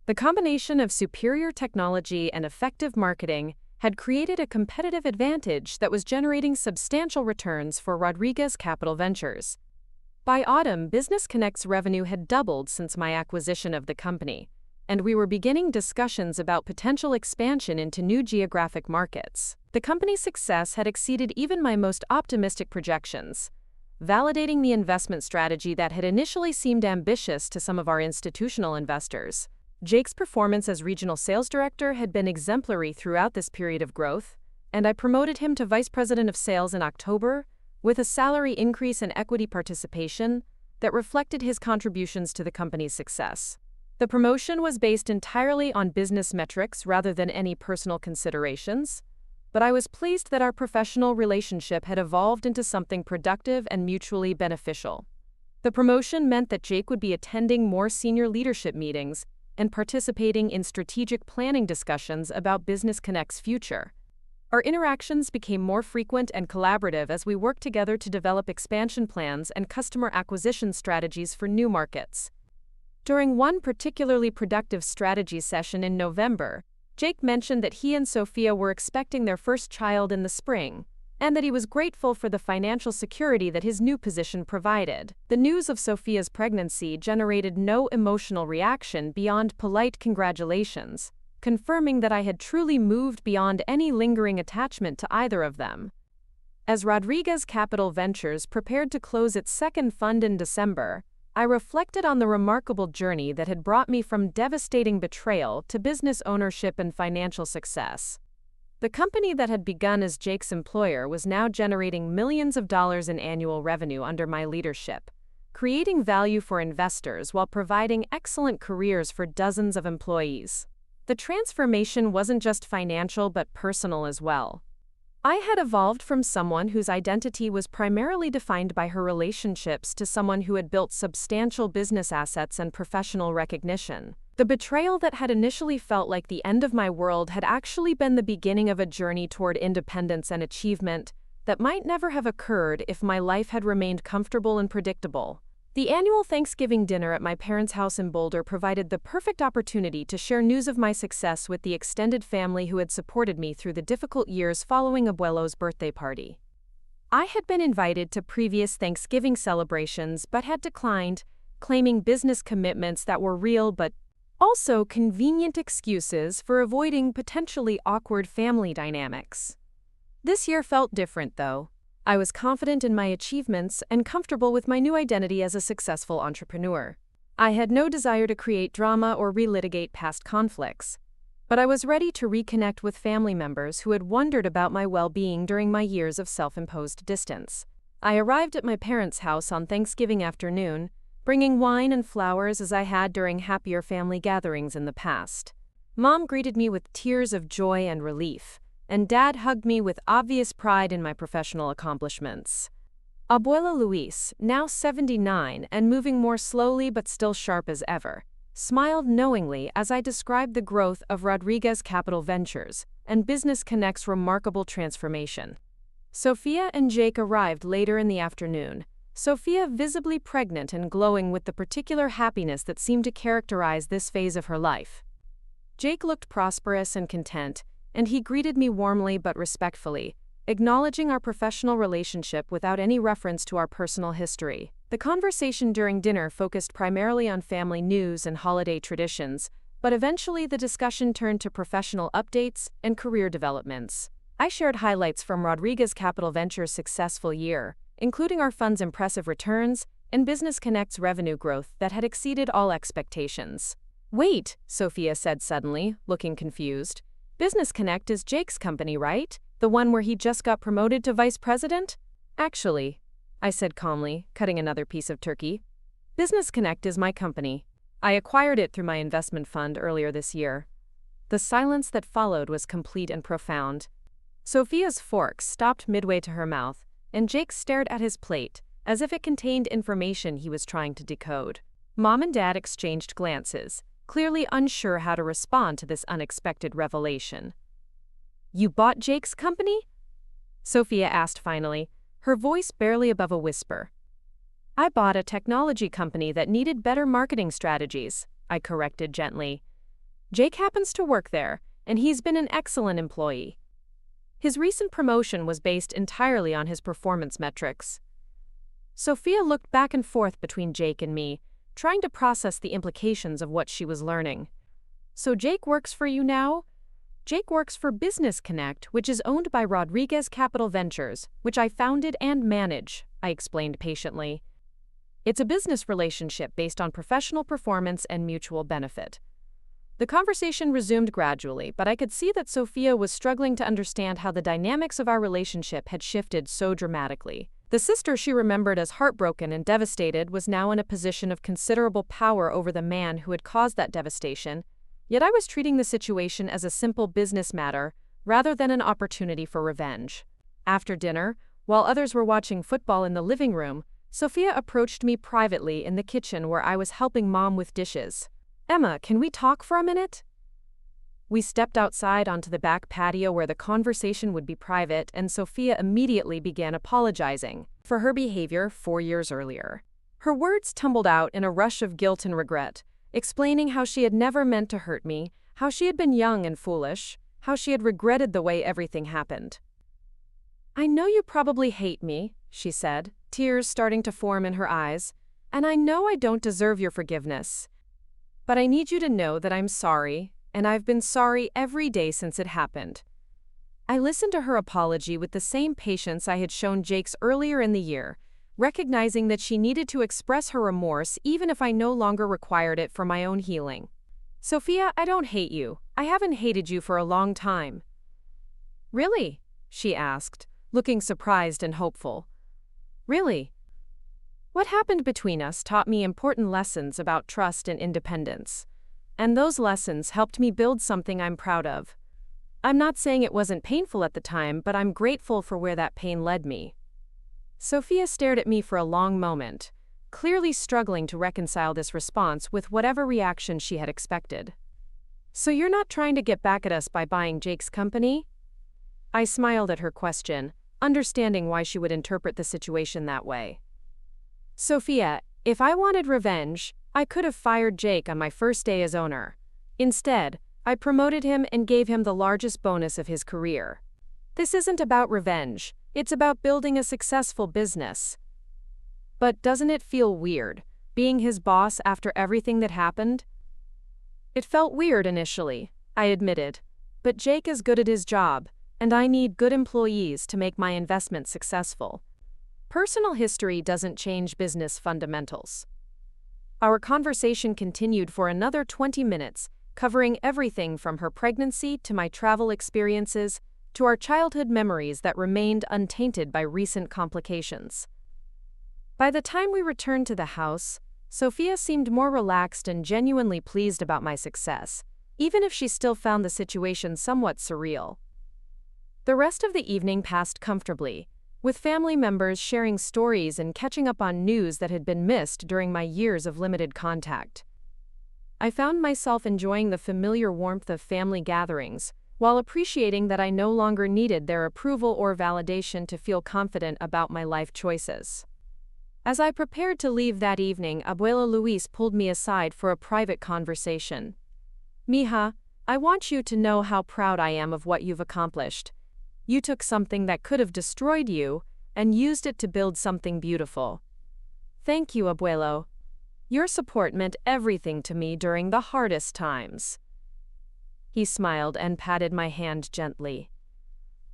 The combination of superior technology and effective marketing had created a competitive advantage that was generating substantial returns for Rodriguez Capital Ventures. By autumn, Business Connect's revenue had doubled since my acquisition of the company, and we were beginning discussions about potential expansion into new geographic markets. The company's success had exceeded even my most optimistic projections, validating the investment strategy that had initially seemed ambitious to some of our institutional investors. Jake's performance as regional sales director had been exemplary throughout this period of growth, and I promoted him to vice president of sales in October, with a salary increase and equity participation that reflected his contributions to the company's success. The promotion was based entirely on business metrics rather than any personal considerations, but I was pleased that our professional relationship had evolved into something productive and mutually beneficial. The promotion meant that Jake would be attending more senior leadership meetings and participating in strategic planning discussions about Business Connect's future. Our interactions became more frequent and collaborative as we worked together to develop expansion plans and customer acquisition strategies for new markets. During one particularly productive strategy session in November, Jake mentioned that he and Sofia were expecting their first child in the spring, and that he was grateful for the financial security that his new position provided. The news of Sofia's pregnancy generated no emotional reaction beyond polite congratulations, confirming that I had truly moved beyond any lingering attachment to either of them. As Rodriguez Capital Ventures prepared to close its second fund in December, I reflected on the remarkable journey that had brought me from devastating betrayal to business ownership and financial success. The company that had begun as Jake's employer was now generating millions of dollars in annual revenue under my leadership, creating value for investors while providing excellent careers for dozens of employees. The transformation wasn't just financial but personal as well. I had evolved from someone whose identity was primarily defined by her relationships to someone who had built substantial business assets and professional recognition. The betrayal that had initially felt like the end of my world had actually been the beginning of a journey toward independence and achievement that might never have occurred if my life had remained comfortable and predictable. The annual Thanksgiving dinner at my parents' house in Boulder provided the perfect opportunity to share news of my success with the extended family who had supported me through the difficult years following Abuelo's birthday party. I had been invited to previous Thanksgiving celebrations but had declined, claiming business commitments that were real but also convenient excuses for avoiding potentially awkward family dynamics. This year felt different, though. I was confident in my achievements and comfortable with my new identity as a successful entrepreneur. I had no desire to create drama or relitigate past conflicts, but I was ready to reconnect with family members who had wondered about my well-being during my years of self-imposed distance. I arrived at my parents' house on Thanksgiving afternoon, bringing wine and flowers as I had during happier family gatherings in the past. Mom greeted me with tears of joy and relief, and Dad hugged me with obvious pride in my professional accomplishments. Abuela Luis, now 79 and moving more slowly but still sharp as ever, smiled knowingly as I described the growth of Rodriguez Capital Ventures and Business Connect's remarkable transformation. Sofia and Jake arrived later in the afternoon, Sofia visibly pregnant and glowing with the particular happiness that seemed to characterize this phase of her life. Jake looked prosperous and content, and he greeted me warmly but respectfully, acknowledging our professional relationship without any reference to our personal history. The conversation during dinner focused primarily on family news and holiday traditions, but eventually the discussion turned to professional updates and career developments. I shared highlights from Rodriguez Capital Ventures' successful year, including our fund's impressive returns and Business Connect's revenue growth that had exceeded all expectations. "Wait," Sofia said suddenly, looking confused. "Business Connect is Jake's company, right? The one where he just got promoted to vice president?" "Actually," I said calmly, cutting another piece of turkey, "Business Connect is my company. I acquired it through my investment fund earlier this year." The silence that followed was complete and profound. Sofia's fork stopped midway to her mouth, and Jake stared at his plate, as if it contained information he was trying to decode. Mom and Dad exchanged glances, clearly unsure how to respond to this unexpected revelation. "You bought Jake's company?" Sofia asked finally, her voice barely above a whisper. "I bought a technology company that needed better marketing strategies," I corrected gently. "Jake happens to work there, and he's been an excellent employee. His recent promotion was based entirely on his performance metrics." Sofia looked back and forth between Jake and me, trying to process the implications of what she was learning. "So Jake works for you now?" "Jake works for Business Connect, which is owned by Rodriguez Capital Ventures, which I founded and manage," I explained patiently. "It's a business relationship based on professional performance and mutual benefit." The conversation resumed gradually, but I could see that Sofia was struggling to understand how the dynamics of our relationship had shifted so dramatically. The sister she remembered as heartbroken and devastated was now in a position of considerable power over the man who had caused that devastation, yet I was treating the situation as a simple business matter rather than an opportunity for revenge. After dinner, while others were watching football in the living room, Sofia approached me privately in the kitchen where I was helping Mom with dishes. "Emma, can we talk for a minute?" We stepped outside onto the back patio where the conversation would be private, and Sofia immediately began apologizing for her behavior 4 years earlier. Her words tumbled out in a rush of guilt and regret, explaining how she had never meant to hurt me, how she had been young and foolish, how she had regretted the way everything happened. "I know you probably hate me," she said, tears starting to form in her eyes, "and I know I don't deserve your forgiveness. But I need you to know that I'm sorry, and I've been sorry every day since it happened." I listened to her apology with the same patience I had shown Jake's earlier in the year, recognizing that she needed to express her remorse even if I no longer required it for my own healing. "Sofia, I don't hate you. I haven't hated you for a long time." Really? She asked, looking surprised and hopeful. Really? What happened between us taught me important lessons about trust and independence. And those lessons helped me build something I'm proud of. I'm not saying it wasn't painful at the time, but I'm grateful for where that pain led me. Sofia stared at me for a long moment, clearly struggling to reconcile this response with whatever reaction she had expected. So you're not trying to get back at us by buying Jake's company? I smiled at her question, understanding why she would interpret the situation that way. Sofia, if I wanted revenge, I could have fired Jake on my first day as owner. Instead, I promoted him and gave him the largest bonus of his career. This isn't about revenge, it's about building a successful business. But doesn't it feel weird, being his boss after everything that happened? It felt weird initially, I admitted. But Jake is good at his job, and I need good employees to make my investment successful. Personal history doesn't change business fundamentals. Our conversation continued for another 20 minutes, covering everything from her pregnancy to my travel experiences to our childhood memories that remained untainted by recent complications. By the time we returned to the house, Sofia seemed more relaxed and genuinely pleased about my success, even if she still found the situation somewhat surreal. The rest of the evening passed comfortably, with family members sharing stories and catching up on news that had been missed during my years of limited contact. I found myself enjoying the familiar warmth of family gatherings, while appreciating that I no longer needed their approval or validation to feel confident about my life choices. As I prepared to leave that evening, Abuela Luis pulled me aside for a private conversation. "Mija, I want you to know how proud I am of what you've accomplished. You took something that could have destroyed you and used it to build something beautiful. Thank you, Abuelo. Your support meant everything to me during the hardest times." He smiled and patted my hand gently.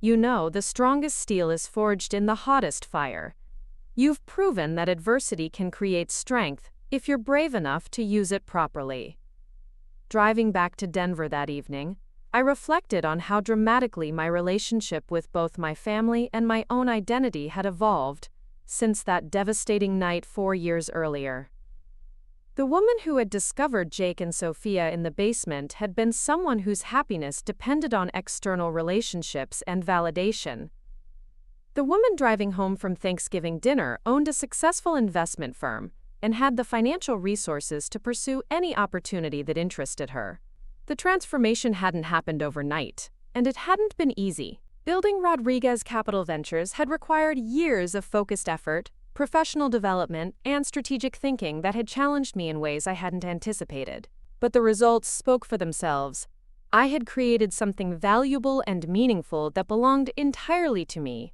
"You know, the strongest steel is forged in the hottest fire. You've proven that adversity can create strength if you're brave enough to use it properly." Driving back to Denver that evening, I reflected on how dramatically my relationship with both my family and my own identity had evolved since that devastating night 4 years earlier. The woman who had discovered Jake and Sofia in the basement had been someone whose happiness depended on external relationships and validation. The woman driving home from Thanksgiving dinner owned a successful investment firm and had the financial resources to pursue any opportunity that interested her. The transformation hadn't happened overnight, and it hadn't been easy. Building Rodriguez Capital Ventures had required years of focused effort, professional development, and strategic thinking that had challenged me in ways I hadn't anticipated. But the results spoke for themselves. I had created something valuable and meaningful that belonged entirely to me.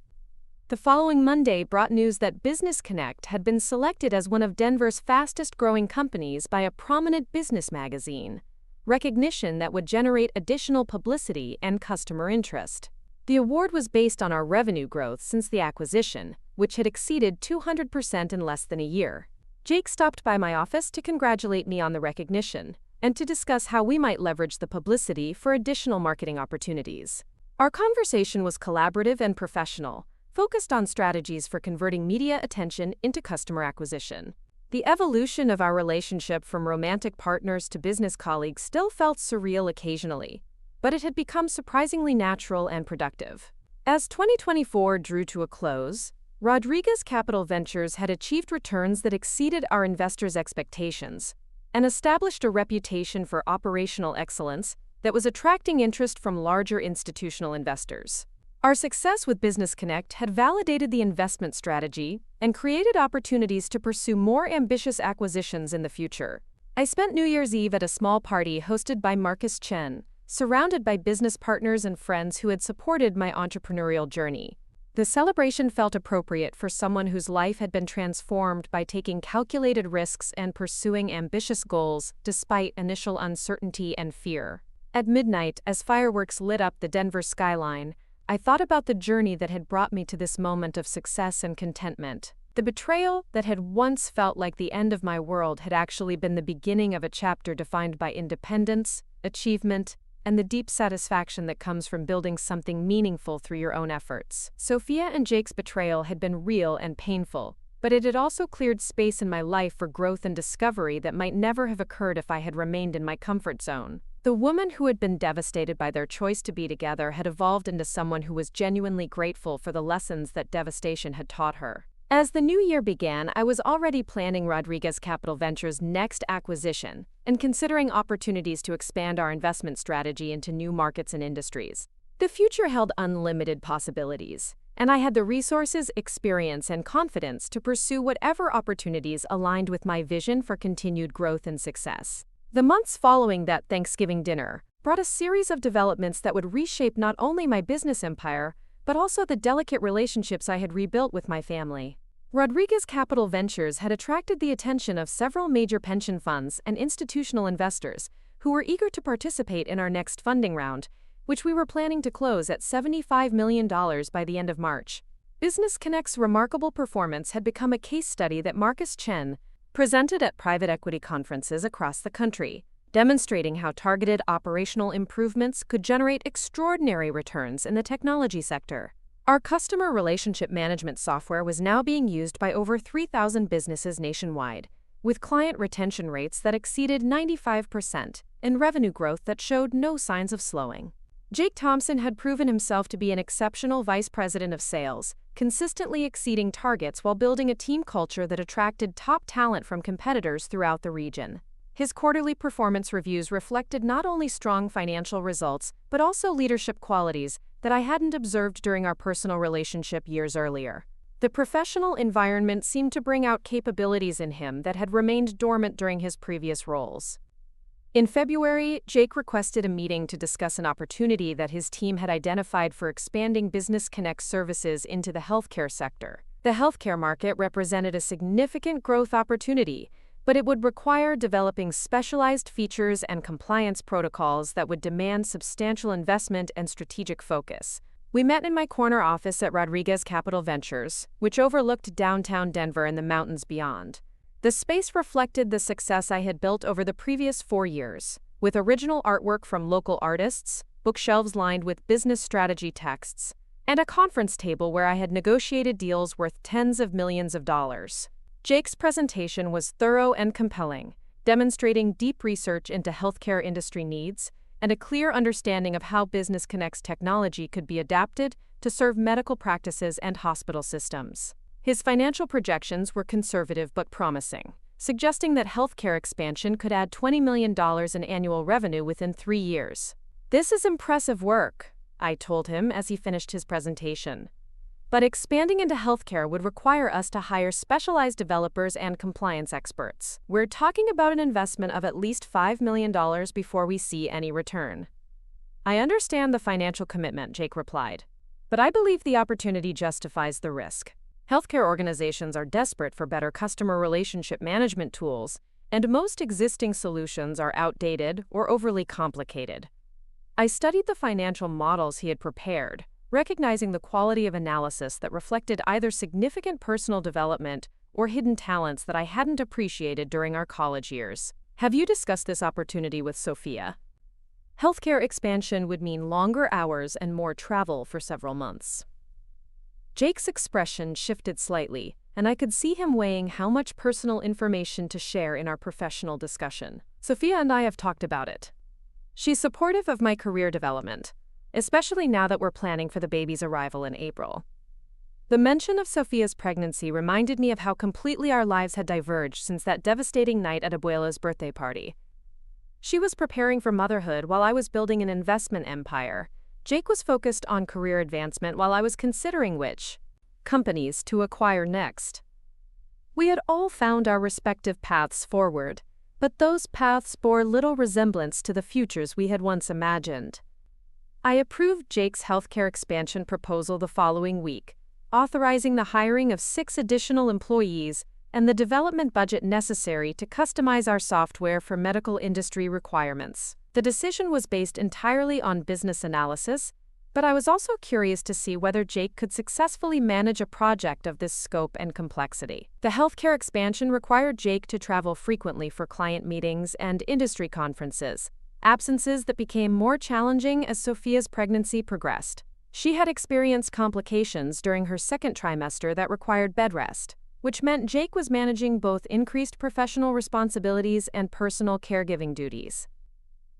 The following Monday brought news that Business Connect had been selected as one of Denver's fastest-growing companies by a prominent business magazine, recognition that would generate additional publicity and customer interest. The award was based on our revenue growth since the acquisition, which had exceeded 200% in less than a year. Jake stopped by my office to congratulate me on the recognition and to discuss how we might leverage the publicity for additional marketing opportunities. Our conversation was collaborative and professional, focused on strategies for converting media attention into customer acquisition. The evolution of our relationship from romantic partners to business colleagues still felt surreal occasionally, but it had become surprisingly natural and productive. As 2024 drew to a close, Rodriguez Capital Ventures had achieved returns that exceeded our investors' expectations and established a reputation for operational excellence that was attracting interest from larger institutional investors. Our success with Business Connect had validated the investment strategy and created opportunities to pursue more ambitious acquisitions in the future. I spent New Year's Eve at a small party hosted by Marcus Chen, surrounded by business partners and friends who had supported my entrepreneurial journey. The celebration felt appropriate for someone whose life had been transformed by taking calculated risks and pursuing ambitious goals despite initial uncertainty and fear. At midnight, as fireworks lit up the Denver skyline, I thought about the journey that had brought me to this moment of success and contentment. The betrayal that had once felt like the end of my world had actually been the beginning of a chapter defined by independence, achievement, and the deep satisfaction that comes from building something meaningful through your own efforts. Sofia and Jake's betrayal had been real and painful, but it had also cleared space in my life for growth and discovery that might never have occurred if I had remained in my comfort zone. The woman who had been devastated by their choice to be together had evolved into someone who was genuinely grateful for the lessons that devastation had taught her. As the new year began, I was already planning Rodriguez Capital Ventures' next acquisition and considering opportunities to expand our investment strategy into new markets and industries. The future held unlimited possibilities, and I had the resources, experience, and confidence to pursue whatever opportunities aligned with my vision for continued growth and success. The months following that Thanksgiving dinner brought a series of developments that would reshape not only my business empire, but also the delicate relationships I had rebuilt with my family. Rodriguez Capital Ventures had attracted the attention of several major pension funds and institutional investors who were eager to participate in our next funding round, which we were planning to close at $75 million by the end of March. Business Connect's remarkable performance had become a case study that Marcus Chen presented at private equity conferences across the country, demonstrating how targeted operational improvements could generate extraordinary returns in the technology sector. Our customer relationship management software was now being used by over 3,000 businesses nationwide, with client retention rates that exceeded 95% and revenue growth that showed no signs of slowing. Jake Thompson had proven himself to be an exceptional vice president of sales, consistently exceeding targets while building a team culture that attracted top talent from competitors throughout the region. His quarterly performance reviews reflected not only strong financial results, but also leadership qualities that I hadn't observed during our personal relationship years earlier. The professional environment seemed to bring out capabilities in him that had remained dormant during his previous roles. In February, Jake requested a meeting to discuss an opportunity that his team had identified for expanding Business Connect services into the healthcare sector. The healthcare market represented a significant growth opportunity, but it would require developing specialized features and compliance protocols that would demand substantial investment and strategic focus. We met in my corner office at Rodriguez Capital Ventures, which overlooked downtown Denver and the mountains beyond. The space reflected the success I had built over the previous 4 years, with original artwork from local artists, bookshelves lined with business strategy texts, and a conference table where I had negotiated deals worth tens of millions of dollars. Jake's presentation was thorough and compelling, demonstrating deep research into healthcare industry needs and a clear understanding of how Business Connect's technology could be adapted to serve medical practices and hospital systems. His financial projections were conservative but promising, suggesting that healthcare expansion could add $20 million in annual revenue within 3 years. "This is impressive work," I told him as he finished his presentation. "But expanding into healthcare would require us to hire specialized developers and compliance experts. We're talking about an investment of at least $5 million before we see any return." "I understand the financial commitment," Jake replied, "but I believe the opportunity justifies the risk. Healthcare organizations are desperate for better customer relationship management tools, and most existing solutions are outdated or overly complicated." I studied the financial models he had prepared, recognizing the quality of analysis that reflected either significant personal development or hidden talents that I hadn't appreciated during our college years. "Have you discussed this opportunity with Sofia?" Healthcare expansion would mean longer hours and more travel for several months. Jake's expression shifted slightly, and I could see him weighing how much personal information to share in our professional discussion. "Sofia and I have talked about it. She's supportive of my career development, especially now that we're planning for the baby's arrival in April." The mention of Sofia's pregnancy reminded me of how completely our lives had diverged since that devastating night at Abuela's birthday party. She was preparing for motherhood while I was building an investment empire. Jake was focused on career advancement while I was considering which companies to acquire next. We had all found our respective paths forward, but those paths bore little resemblance to the futures we had once imagined. I approved Jake's healthcare expansion proposal the following week, authorizing the hiring of 6 additional employees and the development budget necessary to customize our software for medical industry requirements. The decision was based entirely on business analysis, but I was also curious to see whether Jake could successfully manage a project of this scope and complexity. The healthcare expansion required Jake to travel frequently for client meetings and industry conferences, absences that became more challenging as Sofia's pregnancy progressed. She had experienced complications during her second trimester that required bed rest, which meant Jake was managing both increased professional responsibilities and personal caregiving duties.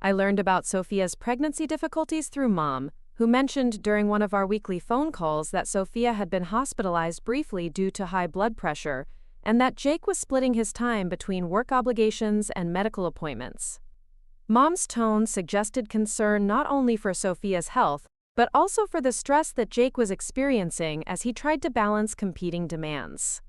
I learned about Sofia's pregnancy difficulties through Mom, who mentioned during one of our weekly phone calls that Sofia had been hospitalized briefly due to high blood pressure and that Jake was splitting his time between work obligations and medical appointments. Mom's tone suggested concern not only for Sofia's health, but also for the stress that Jake was experiencing as he tried to balance competing demands.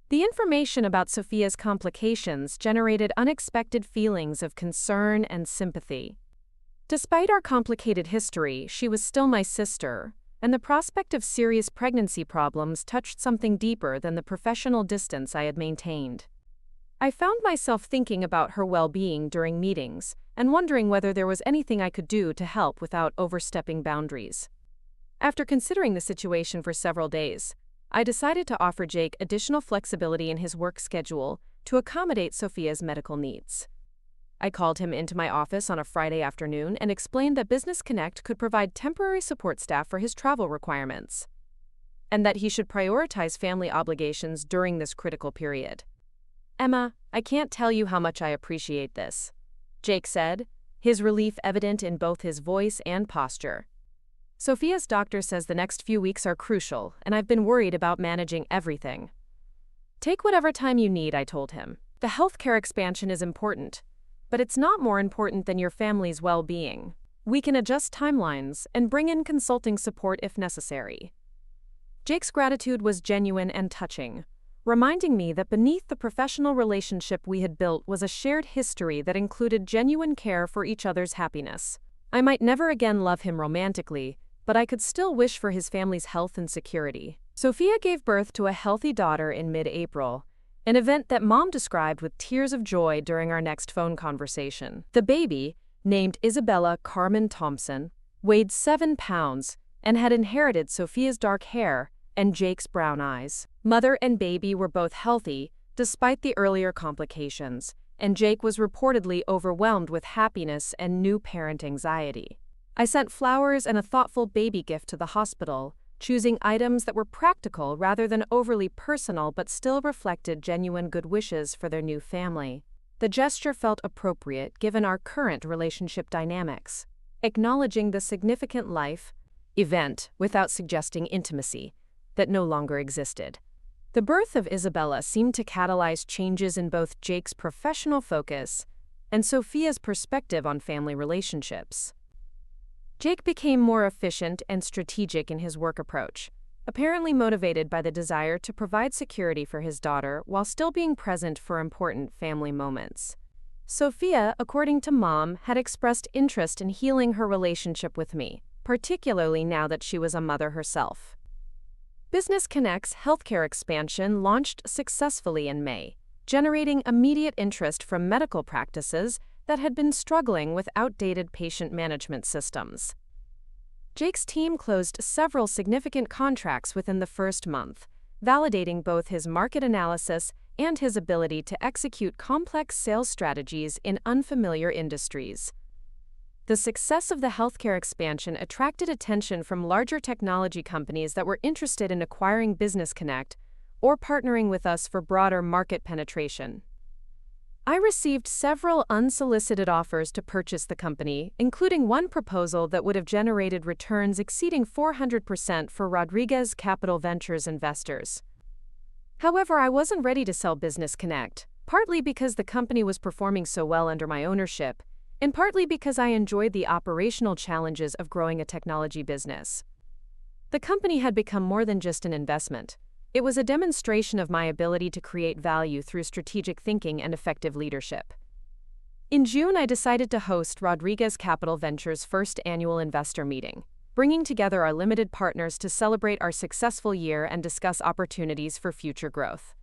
The information about Sofia's complications generated unexpected feelings of concern and sympathy. Despite our complicated history, she was still my sister, and the prospect of serious pregnancy problems touched something deeper than the professional distance I had maintained. I found myself thinking about her well-being during meetings and wondering whether there was anything I could do to help without overstepping boundaries. After considering the situation for several days, I decided to offer Jake additional flexibility in his work schedule to accommodate Sofia's medical needs. I called him into my office on a Friday afternoon and explained that Business Connect could provide temporary support staff for his travel requirements, and that he should prioritize family obligations during this critical period. "Emma, I can't tell you how much I appreciate this," Jake said, his relief evident in both his voice and posture. "Sofia's doctor says the next few weeks are crucial, and I've been worried about managing everything." "Take whatever time you need," I told him. "The healthcare expansion is important, but it's not more important than your family's well-being. We can adjust timelines and bring in consulting support if necessary." Jake's gratitude was genuine and touching, reminding me that beneath the professional relationship we had built was a shared history that included genuine care for each other's happiness. I might never again love him romantically, but I could still wish for his family's health and security. Sofia gave birth to a healthy daughter in mid-April, an event that Mom described with tears of joy during our next phone conversation. The baby, named Isabella Carmen Thompson, weighed 7 pounds and had inherited Sofia's dark hair and Jake's brown eyes. Mother and baby were both healthy, despite the earlier complications, and Jake was reportedly overwhelmed with happiness and new parent anxiety. I sent flowers and a thoughtful baby gift to the hospital, choosing items that were practical rather than overly personal but still reflected genuine good wishes for their new family. The gesture felt appropriate given our current relationship dynamics, acknowledging the significant life event without suggesting intimacy that no longer existed. The birth of Isabella seemed to catalyze changes in both Jake's professional focus and Sofia's perspective on family relationships. Jake became more efficient and strategic in his work approach, apparently motivated by the desire to provide security for his daughter while still being present for important family moments. Sofia, according to Mom, had expressed interest in healing her relationship with me, particularly now that she was a mother herself. Business Connect's healthcare expansion launched successfully in May, generating immediate interest from medical practices that had been struggling with outdated patient management systems. Jake's team closed several significant contracts within the first month, validating both his market analysis and his ability to execute complex sales strategies in unfamiliar industries. The success of the healthcare expansion attracted attention from larger technology companies that were interested in acquiring Business Connect or partnering with us for broader market penetration. I received several unsolicited offers to purchase the company, including one proposal that would have generated returns exceeding 400% for Rodriguez Capital Ventures investors. However, I wasn't ready to sell Business Connect, partly because the company was performing so well under my ownership, and partly because I enjoyed the operational challenges of growing a technology business. The company had become more than just an investment. It was a demonstration of my ability to create value through strategic thinking and effective leadership. In June, I decided to host Rodriguez Capital Ventures' first annual investor meeting, bringing together our limited partners to celebrate our successful year and discuss opportunities for future growth.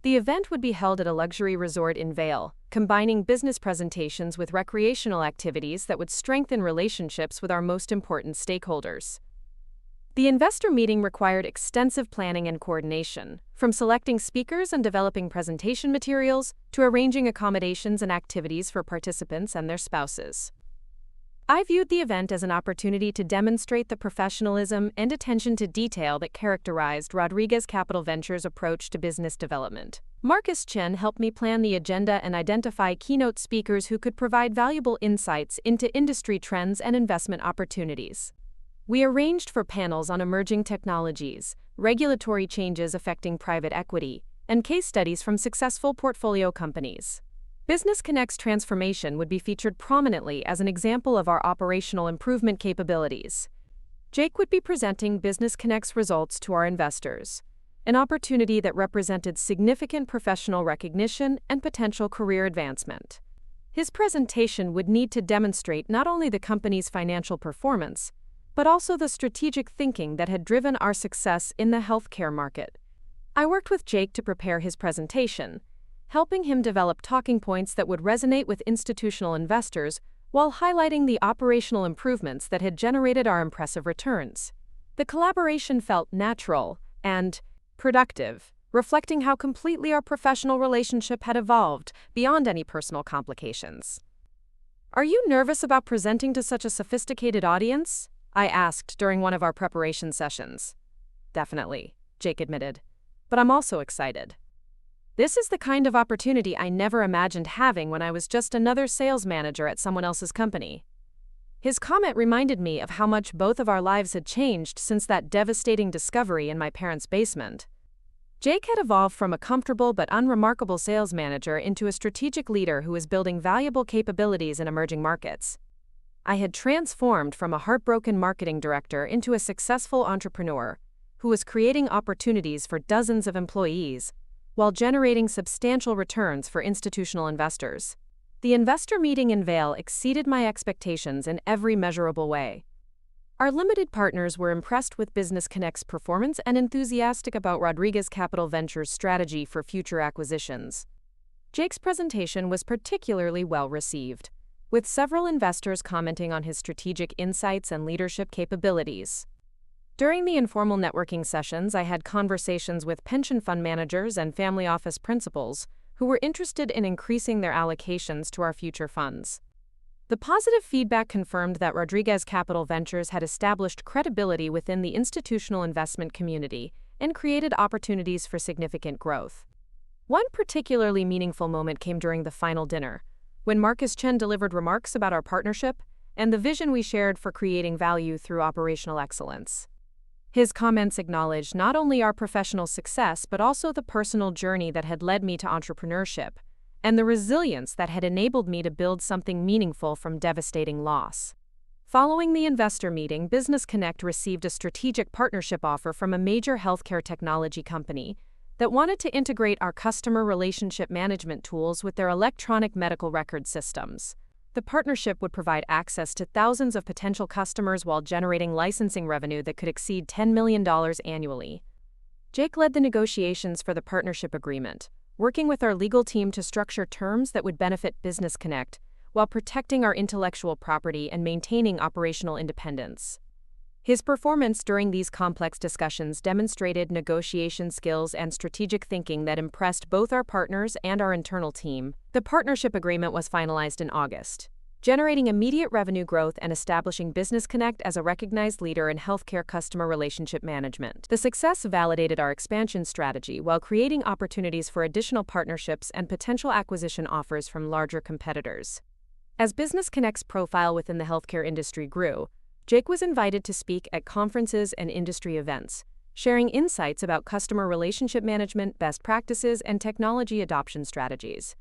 The event would be held at a luxury resort in Vail, combining business presentations with recreational activities that would strengthen relationships with our most important stakeholders. The investor meeting required extensive planning and coordination, from selecting speakers and developing presentation materials to arranging accommodations and activities for participants and their spouses. I viewed the event as an opportunity to demonstrate the professionalism and attention to detail that characterized Rodriguez Capital Ventures' approach to business development. Marcus Chen helped me plan the agenda and identify keynote speakers who could provide valuable insights into industry trends and investment opportunities. We arranged for panels on emerging technologies, regulatory changes affecting private equity, and case studies from successful portfolio companies. Business Connect's transformation would be featured prominently as an example of our operational improvement capabilities. Jake would be presenting Business Connect's results to our investors, an opportunity that represented significant professional recognition and potential career advancement. His presentation would need to demonstrate not only the company's financial performance, but also the strategic thinking that had driven our success in the healthcare market. I worked with Jake to prepare his presentation, helping him develop talking points that would resonate with institutional investors while highlighting the operational improvements that had generated our impressive returns. The collaboration felt natural and productive, reflecting how completely our professional relationship had evolved beyond any personal complications. "Are you nervous about presenting to such a sophisticated audience?" I asked during one of our preparation sessions. "Definitely," Jake admitted, "but I'm also excited. This is the kind of opportunity I never imagined having when I was just another sales manager at someone else's company." His comment reminded me of how much both of our lives had changed since that devastating discovery in my parents' basement. Jake had evolved from a comfortable but unremarkable sales manager into a strategic leader who was building valuable capabilities in emerging markets. I had transformed from a heartbroken marketing director into a successful entrepreneur who was creating opportunities for dozens of employees while generating substantial returns for institutional investors. The investor meeting in Vail exceeded my expectations in every measurable way. Our limited partners were impressed with Business Connect's performance and enthusiastic about Rodriguez Capital Ventures' strategy for future acquisitions. Jake's presentation was particularly well received, with several investors commenting on his strategic insights and leadership capabilities. During the informal networking sessions, I had conversations with pension fund managers and family office principals who were interested in increasing their allocations to our future funds. The positive feedback confirmed that Rodriguez Capital Ventures had established credibility within the institutional investment community and created opportunities for significant growth. One particularly meaningful moment came during the final dinner, when Marcus Chen delivered remarks about our partnership and the vision we shared for creating value through operational excellence. His comments acknowledged not only our professional success but also the personal journey that had led me to entrepreneurship, and the resilience that had enabled me to build something meaningful from devastating loss. Following the investor meeting, Business Connect received a strategic partnership offer from a major healthcare technology company that wanted to integrate our customer relationship management tools with their electronic medical record systems. The partnership would provide access to thousands of potential customers while generating licensing revenue that could exceed $10 million annually. Jake led the negotiations for the partnership agreement, working with our legal team to structure terms that would benefit Business Connect while protecting our intellectual property and maintaining operational independence. His performance during these complex discussions demonstrated negotiation skills and strategic thinking that impressed both our partners and our internal team. The partnership agreement was finalized in August, generating immediate revenue growth and establishing Business Connect as a recognized leader in healthcare customer relationship management. The success validated our expansion strategy while creating opportunities for additional partnerships and potential acquisition offers from larger competitors. As Business Connect's profile within the healthcare industry grew, Jake was invited to speak at conferences and industry events, sharing insights about customer relationship management, best practices, and technology adoption strategies.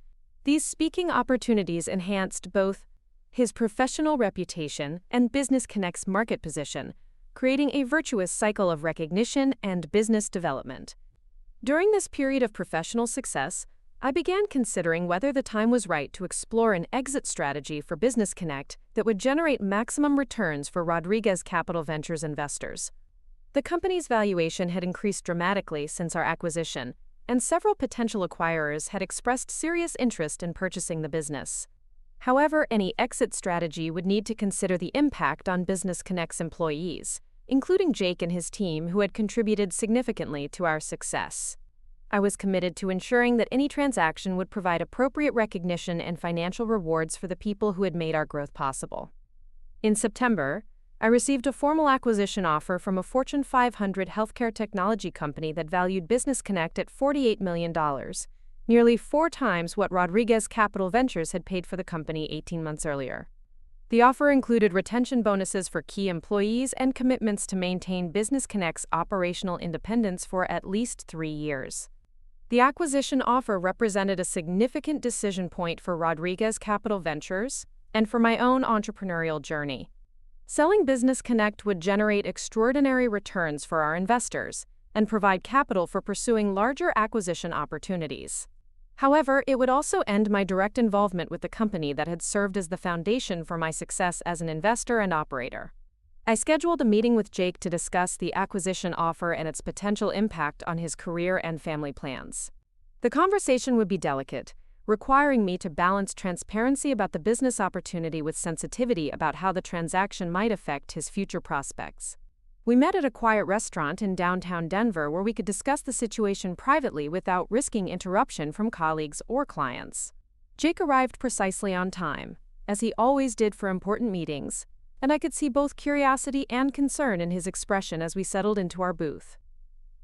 These speaking opportunities enhanced both his professional reputation and Business Connect's market position, creating a virtuous cycle of recognition and business development. During this period of professional success, I began considering whether the time was right to explore an exit strategy for Business Connect that would generate maximum returns for Rodriguez Capital Ventures investors. The company's valuation had increased dramatically since our acquisition, and several potential acquirers had expressed serious interest in purchasing the business. However, any exit strategy would need to consider the impact on Business Connect's employees, including Jake and his team, who had contributed significantly to our success. I was committed to ensuring that any transaction would provide appropriate recognition and financial rewards for the people who had made our growth possible. In September, I received a formal acquisition offer from a Fortune 500 healthcare technology company that valued Business Connect at $48 million, nearly 4 times what Rodriguez Capital Ventures had paid for the company 18 months earlier. The offer included retention bonuses for key employees and commitments to maintain Business Connect's operational independence for at least 3 years. The acquisition offer represented a significant decision point for Rodriguez Capital Ventures and for my own entrepreneurial journey. Selling Business Connect would generate extraordinary returns for our investors and provide capital for pursuing larger acquisition opportunities. However, it would also end my direct involvement with the company that had served as the foundation for my success as an investor and operator. I scheduled a meeting with Jake to discuss the acquisition offer and its potential impact on his career and family plans. The conversation would be delicate, requiring me to balance transparency about the business opportunity with sensitivity about how the transaction might affect his future prospects. We met at a quiet restaurant in downtown Denver where we could discuss the situation privately without risking interruption from colleagues or clients. Jake arrived precisely on time, as he always did for important meetings, and I could see both curiosity and concern in his expression as we settled into our booth.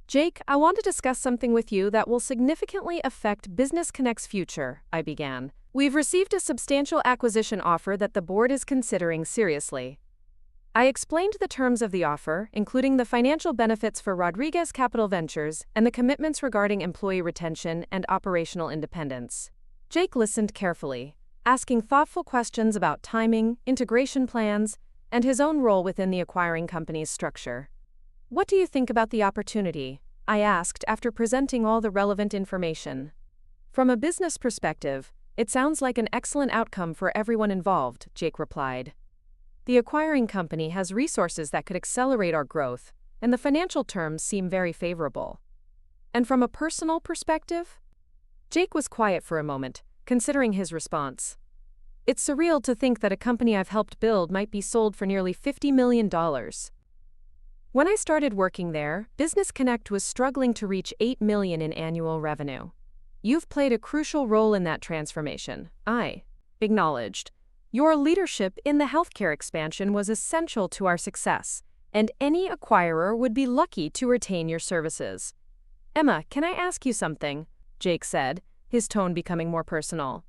"Jake, I want to discuss something with you that will significantly affect Business Connect's future," I began. "We've received a substantial acquisition offer that the board is considering seriously." I explained the terms of the offer, including the financial benefits for Rodriguez Capital Ventures and the commitments regarding employee retention and operational independence. Jake listened carefully, asking thoughtful questions about timing, integration plans, and his own role within the acquiring company's structure. "What do you think about the opportunity?" I asked after presenting all the relevant information. "From a business perspective, it sounds like an excellent outcome for everyone involved," Jake replied. "The acquiring company has resources that could accelerate our growth, and the financial terms seem very favorable." "And from a personal perspective?" Jake was quiet for a moment, considering his response. "It's surreal to think that a company I've helped build might be sold for nearly $50 million. When I started working there, Business Connect was struggling to reach $8 million in annual revenue. You've played a crucial role in that transformation," I acknowledged. "Your leadership in the healthcare expansion was essential to our success, and any acquirer would be lucky to retain your services." "Emma, can I ask you something?" Jake said, his tone becoming more personal.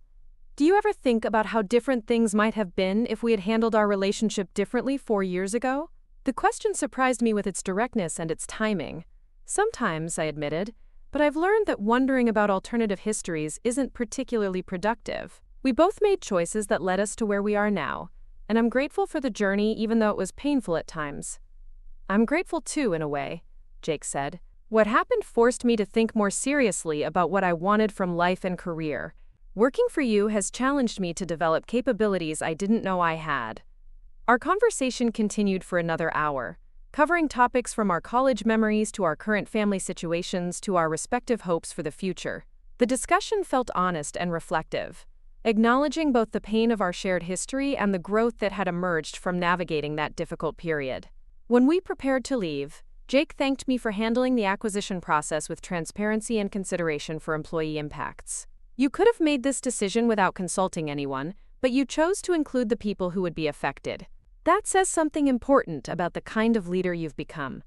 "Do you ever think about how different things might have been if we had handled our relationship differently 4 years ago?" The question surprised me with its directness and its timing. "Sometimes," I admitted, "but I've learned that wondering about alternative histories isn't particularly productive. We both made choices that led us to where we are now, and I'm grateful for the journey even though it was painful at times." "I'm grateful too, in a way," Jake said. "What happened forced me to think more seriously about what I wanted from life and career. Working for you has challenged me to develop capabilities I didn't know I had." Our conversation continued for another hour, covering topics from our college memories to our current family situations to our respective hopes for the future. The discussion felt honest and reflective, acknowledging both the pain of our shared history and the growth that had emerged from navigating that difficult period. When we prepared to leave, Jake thanked me for handling the acquisition process with transparency and consideration for employee impacts. "You could have made this decision without consulting anyone, but you chose to include the people who would be affected. That says something important about the kind of leader you've become."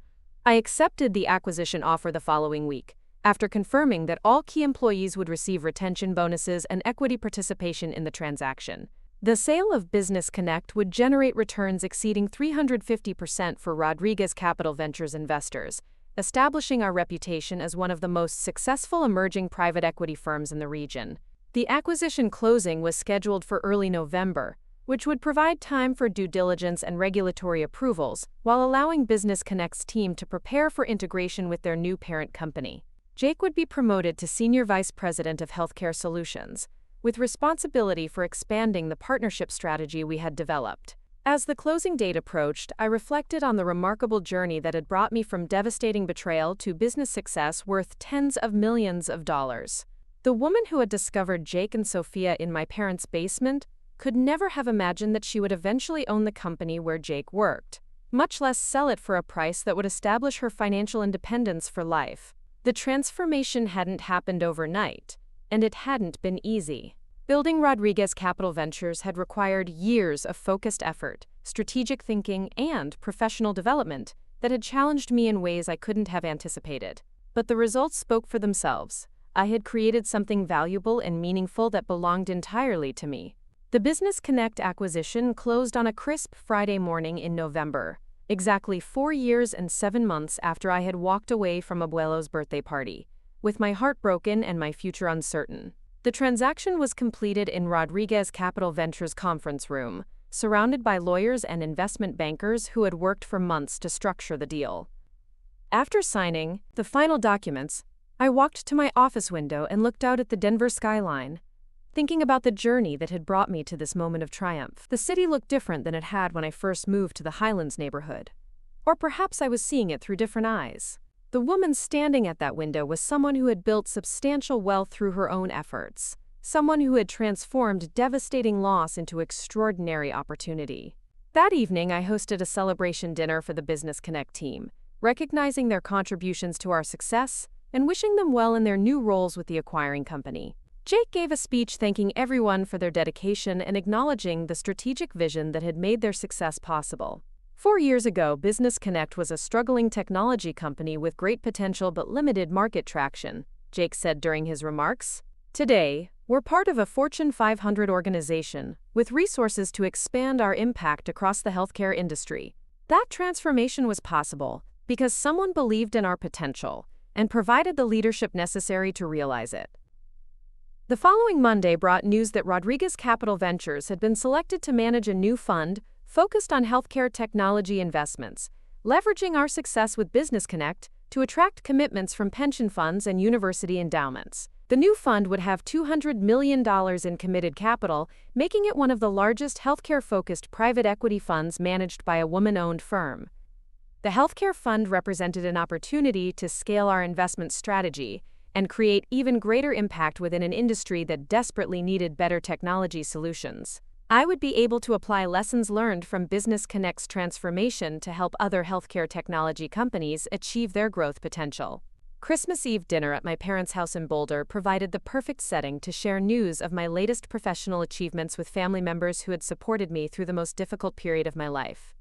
I accepted the acquisition offer the following week, after confirming that all key employees would receive retention bonuses and equity participation in the transaction. The sale of Business Connect would generate returns exceeding 350% for Rodriguez Capital Ventures investors, establishing our reputation as one of the most successful emerging private equity firms in the region. The acquisition closing was scheduled for early November, which would provide time for due diligence and regulatory approvals, while allowing Business Connect's team to prepare for integration with their new parent company. Jake would be promoted to Senior Vice President of Healthcare Solutions, with responsibility for expanding the partnership strategy we had developed. As the closing date approached, I reflected on the remarkable journey that had brought me from devastating betrayal to business success worth tens of millions of dollars. The woman who had discovered Jake and Sofia in my parents' basement could never have imagined that she would eventually own the company where Jake worked. much less sell it for a price that would establish her financial independence for life. The transformation hadn't happened overnight, and it hadn't been easy. Building Rodriguez Capital Ventures had required years of focused effort, strategic thinking, and professional development that had challenged me in ways I couldn't have anticipated. But the results spoke for themselves. I had created something valuable and meaningful that belonged entirely to me. The Business Connect acquisition closed on a crisp Friday morning in November, exactly 4 years and 7 months after I had walked away from Abuelo's birthday party, with my heart broken and my future uncertain. The transaction was completed in Rodriguez Capital Ventures conference room, surrounded by lawyers and investment bankers who had worked for months to structure the deal. After signing the final documents, I walked to my office window and looked out at the Denver skyline, thinking about the journey that had brought me to this moment of triumph. The city looked different than it had when I first moved to the Highlands neighborhood. Or perhaps I was seeing it through different eyes. The woman standing at that window was someone who had built substantial wealth through her own efforts, someone who had transformed devastating loss into extraordinary opportunity. That evening, I hosted a celebration dinner for the Business Connect team, recognizing their contributions to our success and wishing them well in their new roles with the acquiring company. Jake gave a speech thanking everyone for their dedication and acknowledging the strategic vision that had made their success possible. 4 years ago, Business Connect was a struggling technology company with great potential but limited market traction, Jake said during his remarks. Today, we're part of a Fortune 500 organization with resources to expand our impact across the healthcare industry. That transformation was possible because someone believed in our potential and provided the leadership necessary to realize it. The following Monday brought news that Rodriguez Capital Ventures had been selected to manage a new fund focused on healthcare technology investments, leveraging our success with Business Connect to attract commitments from pension funds and university endowments. The new fund would have $200 million in committed capital, making it one of the largest healthcare-focused private equity funds managed by a woman-owned firm. The healthcare fund represented an opportunity to scale our investment strategy and create even greater impact within an industry that desperately needed better technology solutions. I would be able to apply lessons learned from Business Connect's transformation to help other healthcare technology companies achieve their growth potential. Christmas Eve dinner at my parents' house in Boulder provided the perfect setting to share news of my latest professional achievements with family members who had supported me through the most difficult period of my life.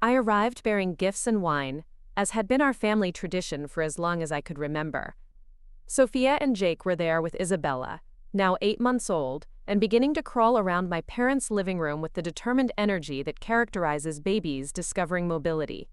I arrived bearing gifts and wine, as had been our family tradition for as long as I could remember. Sofia and Jake were there with Isabella, now 8 months old, and beginning to crawl around my parents' living room with the determined energy that characterizes babies discovering mobility.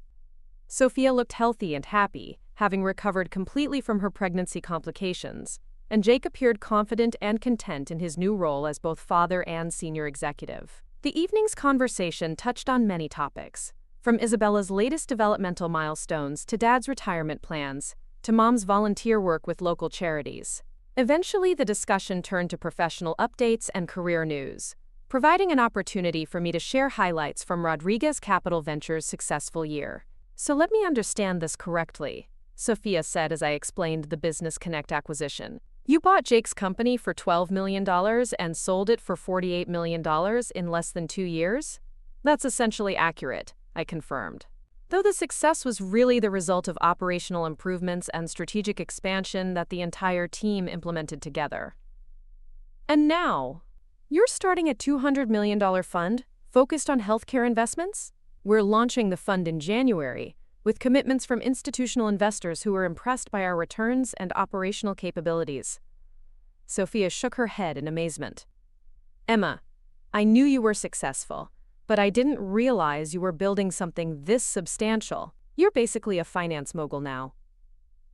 Sofia looked healthy and happy, having recovered completely from her pregnancy complications, and Jake appeared confident and content in his new role as both father and senior executive. The evening's conversation touched on many topics, from Isabella's latest developmental milestones to Dad's retirement plans, to Mom's volunteer work with local charities. Eventually, the discussion turned to professional updates and career news, providing an opportunity for me to share highlights from Rodriguez Capital Ventures' successful year. So let me understand this correctly, Sofia said as I explained the Business Connect acquisition. You bought Jake's company for $12 million and sold it for $48 million in less than 2 years? That's essentially accurate, I confirmed. Though the success was really the result of operational improvements and strategic expansion that the entire team implemented together. And now, you're starting a $200 million fund focused on healthcare investments? We're launching the fund in January, with commitments from institutional investors who were impressed by our returns and operational capabilities. Sofia shook her head in amazement. Emma, I knew you were successful, but I didn't realize you were building something this substantial. You're basically a finance mogul now.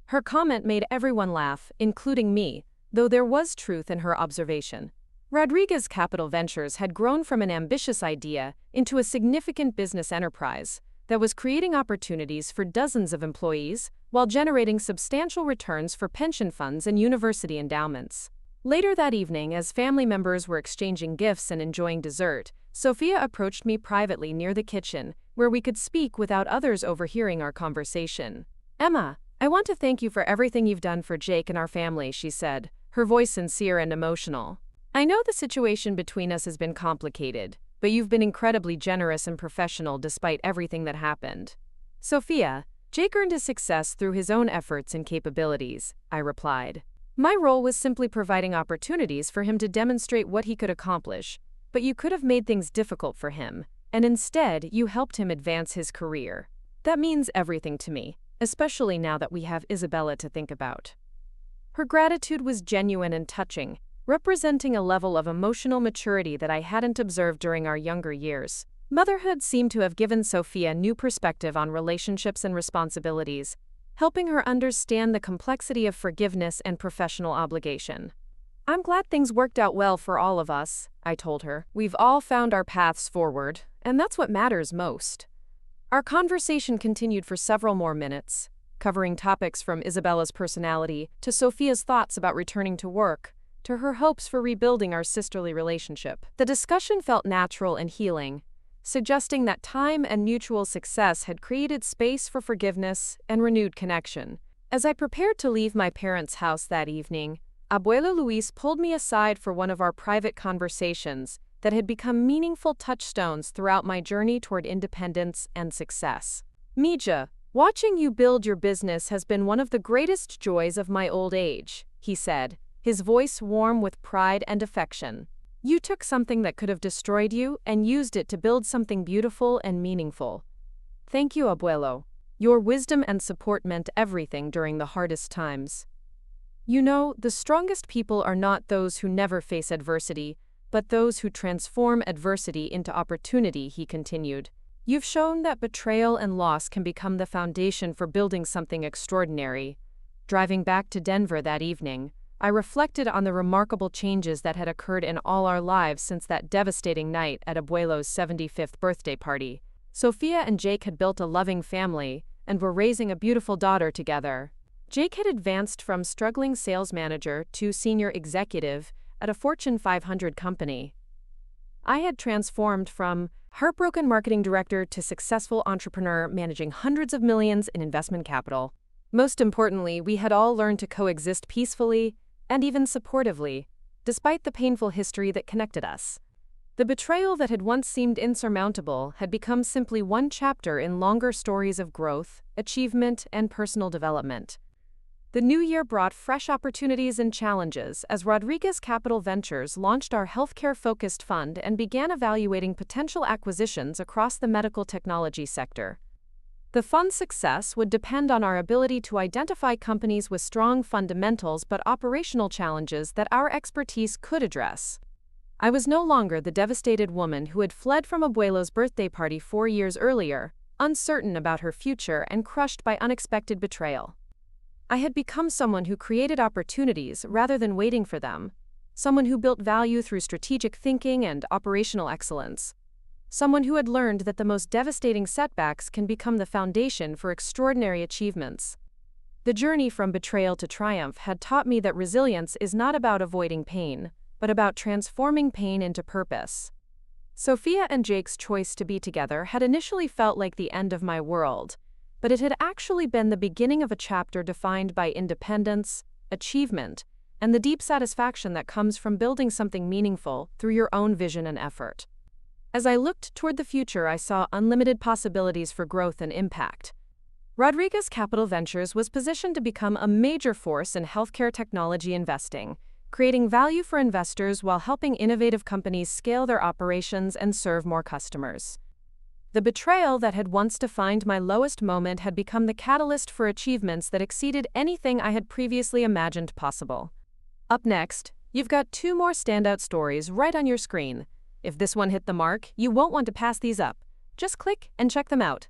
Her comment made everyone laugh, including me, though there was truth in her observation. Rodriguez Capital Ventures had grown from an ambitious idea into a significant business enterprise that was creating opportunities for dozens of employees while generating substantial returns for pension funds and university endowments. Later that evening, as family members were exchanging gifts and enjoying dessert, Sofia approached me privately near the kitchen, where we could speak without others overhearing our conversation. Emma, I want to thank you for everything you've done for Jake and our family, she said, her voice sincere and emotional. I know the situation between us has been complicated, but but you've been incredibly generous and professional despite everything that happened. Sofia, Jake earned his success through his own efforts and capabilities, I replied. My role was simply providing opportunities for him to demonstrate what he could accomplish, but you could have made things difficult for him, and instead you helped him advance his career. That means everything to me, especially now that we have Isabella to think about. Her gratitude was genuine and touching, representing a level of emotional maturity that I hadn't observed during our younger years. Motherhood seemed to have given Sofia new perspective on relationships and responsibilities, helping her understand the complexity of forgiveness and professional obligation. I'm glad things worked out well for all of us, I told her. We've all found our paths forward, and that's what matters most. Our conversation continued for several more minutes, covering topics from Isabella's personality to Sofia's thoughts about returning to work, to her hopes for rebuilding our sisterly relationship. The discussion felt natural and healing, suggesting that time and mutual success had created space for forgiveness and renewed connection. As I prepared to leave my parents' house that evening, Abuelo Luis pulled me aside for one of our private conversations that had become meaningful touchstones throughout my journey toward independence and success. Mija, watching you build your business has been one of the greatest joys of my old age, he said, his voice warm with pride and affection. You took something that could have destroyed you and used it to build something beautiful and meaningful. Thank you, Abuelo. Your wisdom and support meant everything during the hardest times. You know, the strongest people are not those who never face adversity, but those who transform adversity into opportunity, he continued. You've shown that betrayal and loss can become the foundation for building something extraordinary. Driving back to Denver that evening, I reflected on the remarkable changes that had occurred in all our lives since that devastating night at Abuelo's 75th birthday party. Sofia and Jake had built a loving family and were raising a beautiful daughter together. Jake had advanced from struggling sales manager to senior executive at a Fortune 500 company. I had transformed from heartbroken marketing director to successful entrepreneur managing hundreds of millions in investment capital. Most importantly, we had all learned to coexist peacefully and even supportively, despite the painful history that connected us. The betrayal that had once seemed insurmountable had become simply one chapter in longer stories of growth, achievement, and personal development. The new year brought fresh opportunities and challenges as Rodriguez Capital Ventures launched our healthcare-focused fund and began evaluating potential acquisitions across the medical technology sector. The fund's success would depend on our ability to identify companies with strong fundamentals but operational challenges that our expertise could address. I was no longer the devastated woman who had fled from Abuelo's birthday party 4 years earlier, uncertain about her future and crushed by unexpected betrayal. I had become someone who created opportunities rather than waiting for them, someone who built value through strategic thinking and operational excellence, someone who had learned that the most devastating setbacks can become the foundation for extraordinary achievements. The journey from betrayal to triumph had taught me that resilience is not about avoiding pain, but about transforming pain into purpose. Sofia and Jake's choice to be together had initially felt like the end of my world, but it had actually been the beginning of a chapter defined by independence, achievement, and the deep satisfaction that comes from building something meaningful through your own vision and effort. As I looked toward the future, I saw unlimited possibilities for growth and impact. Rodriguez Capital Ventures was positioned to become a major force in healthcare technology investing, creating value for investors while helping innovative companies scale their operations and serve more customers. The betrayal that had once defined my lowest moment had become the catalyst for achievements that exceeded anything I had previously imagined possible. Up next, you've got 2 more standout stories right on your screen. If this one hit the mark, you won't want to pass these up. Just click and check them out.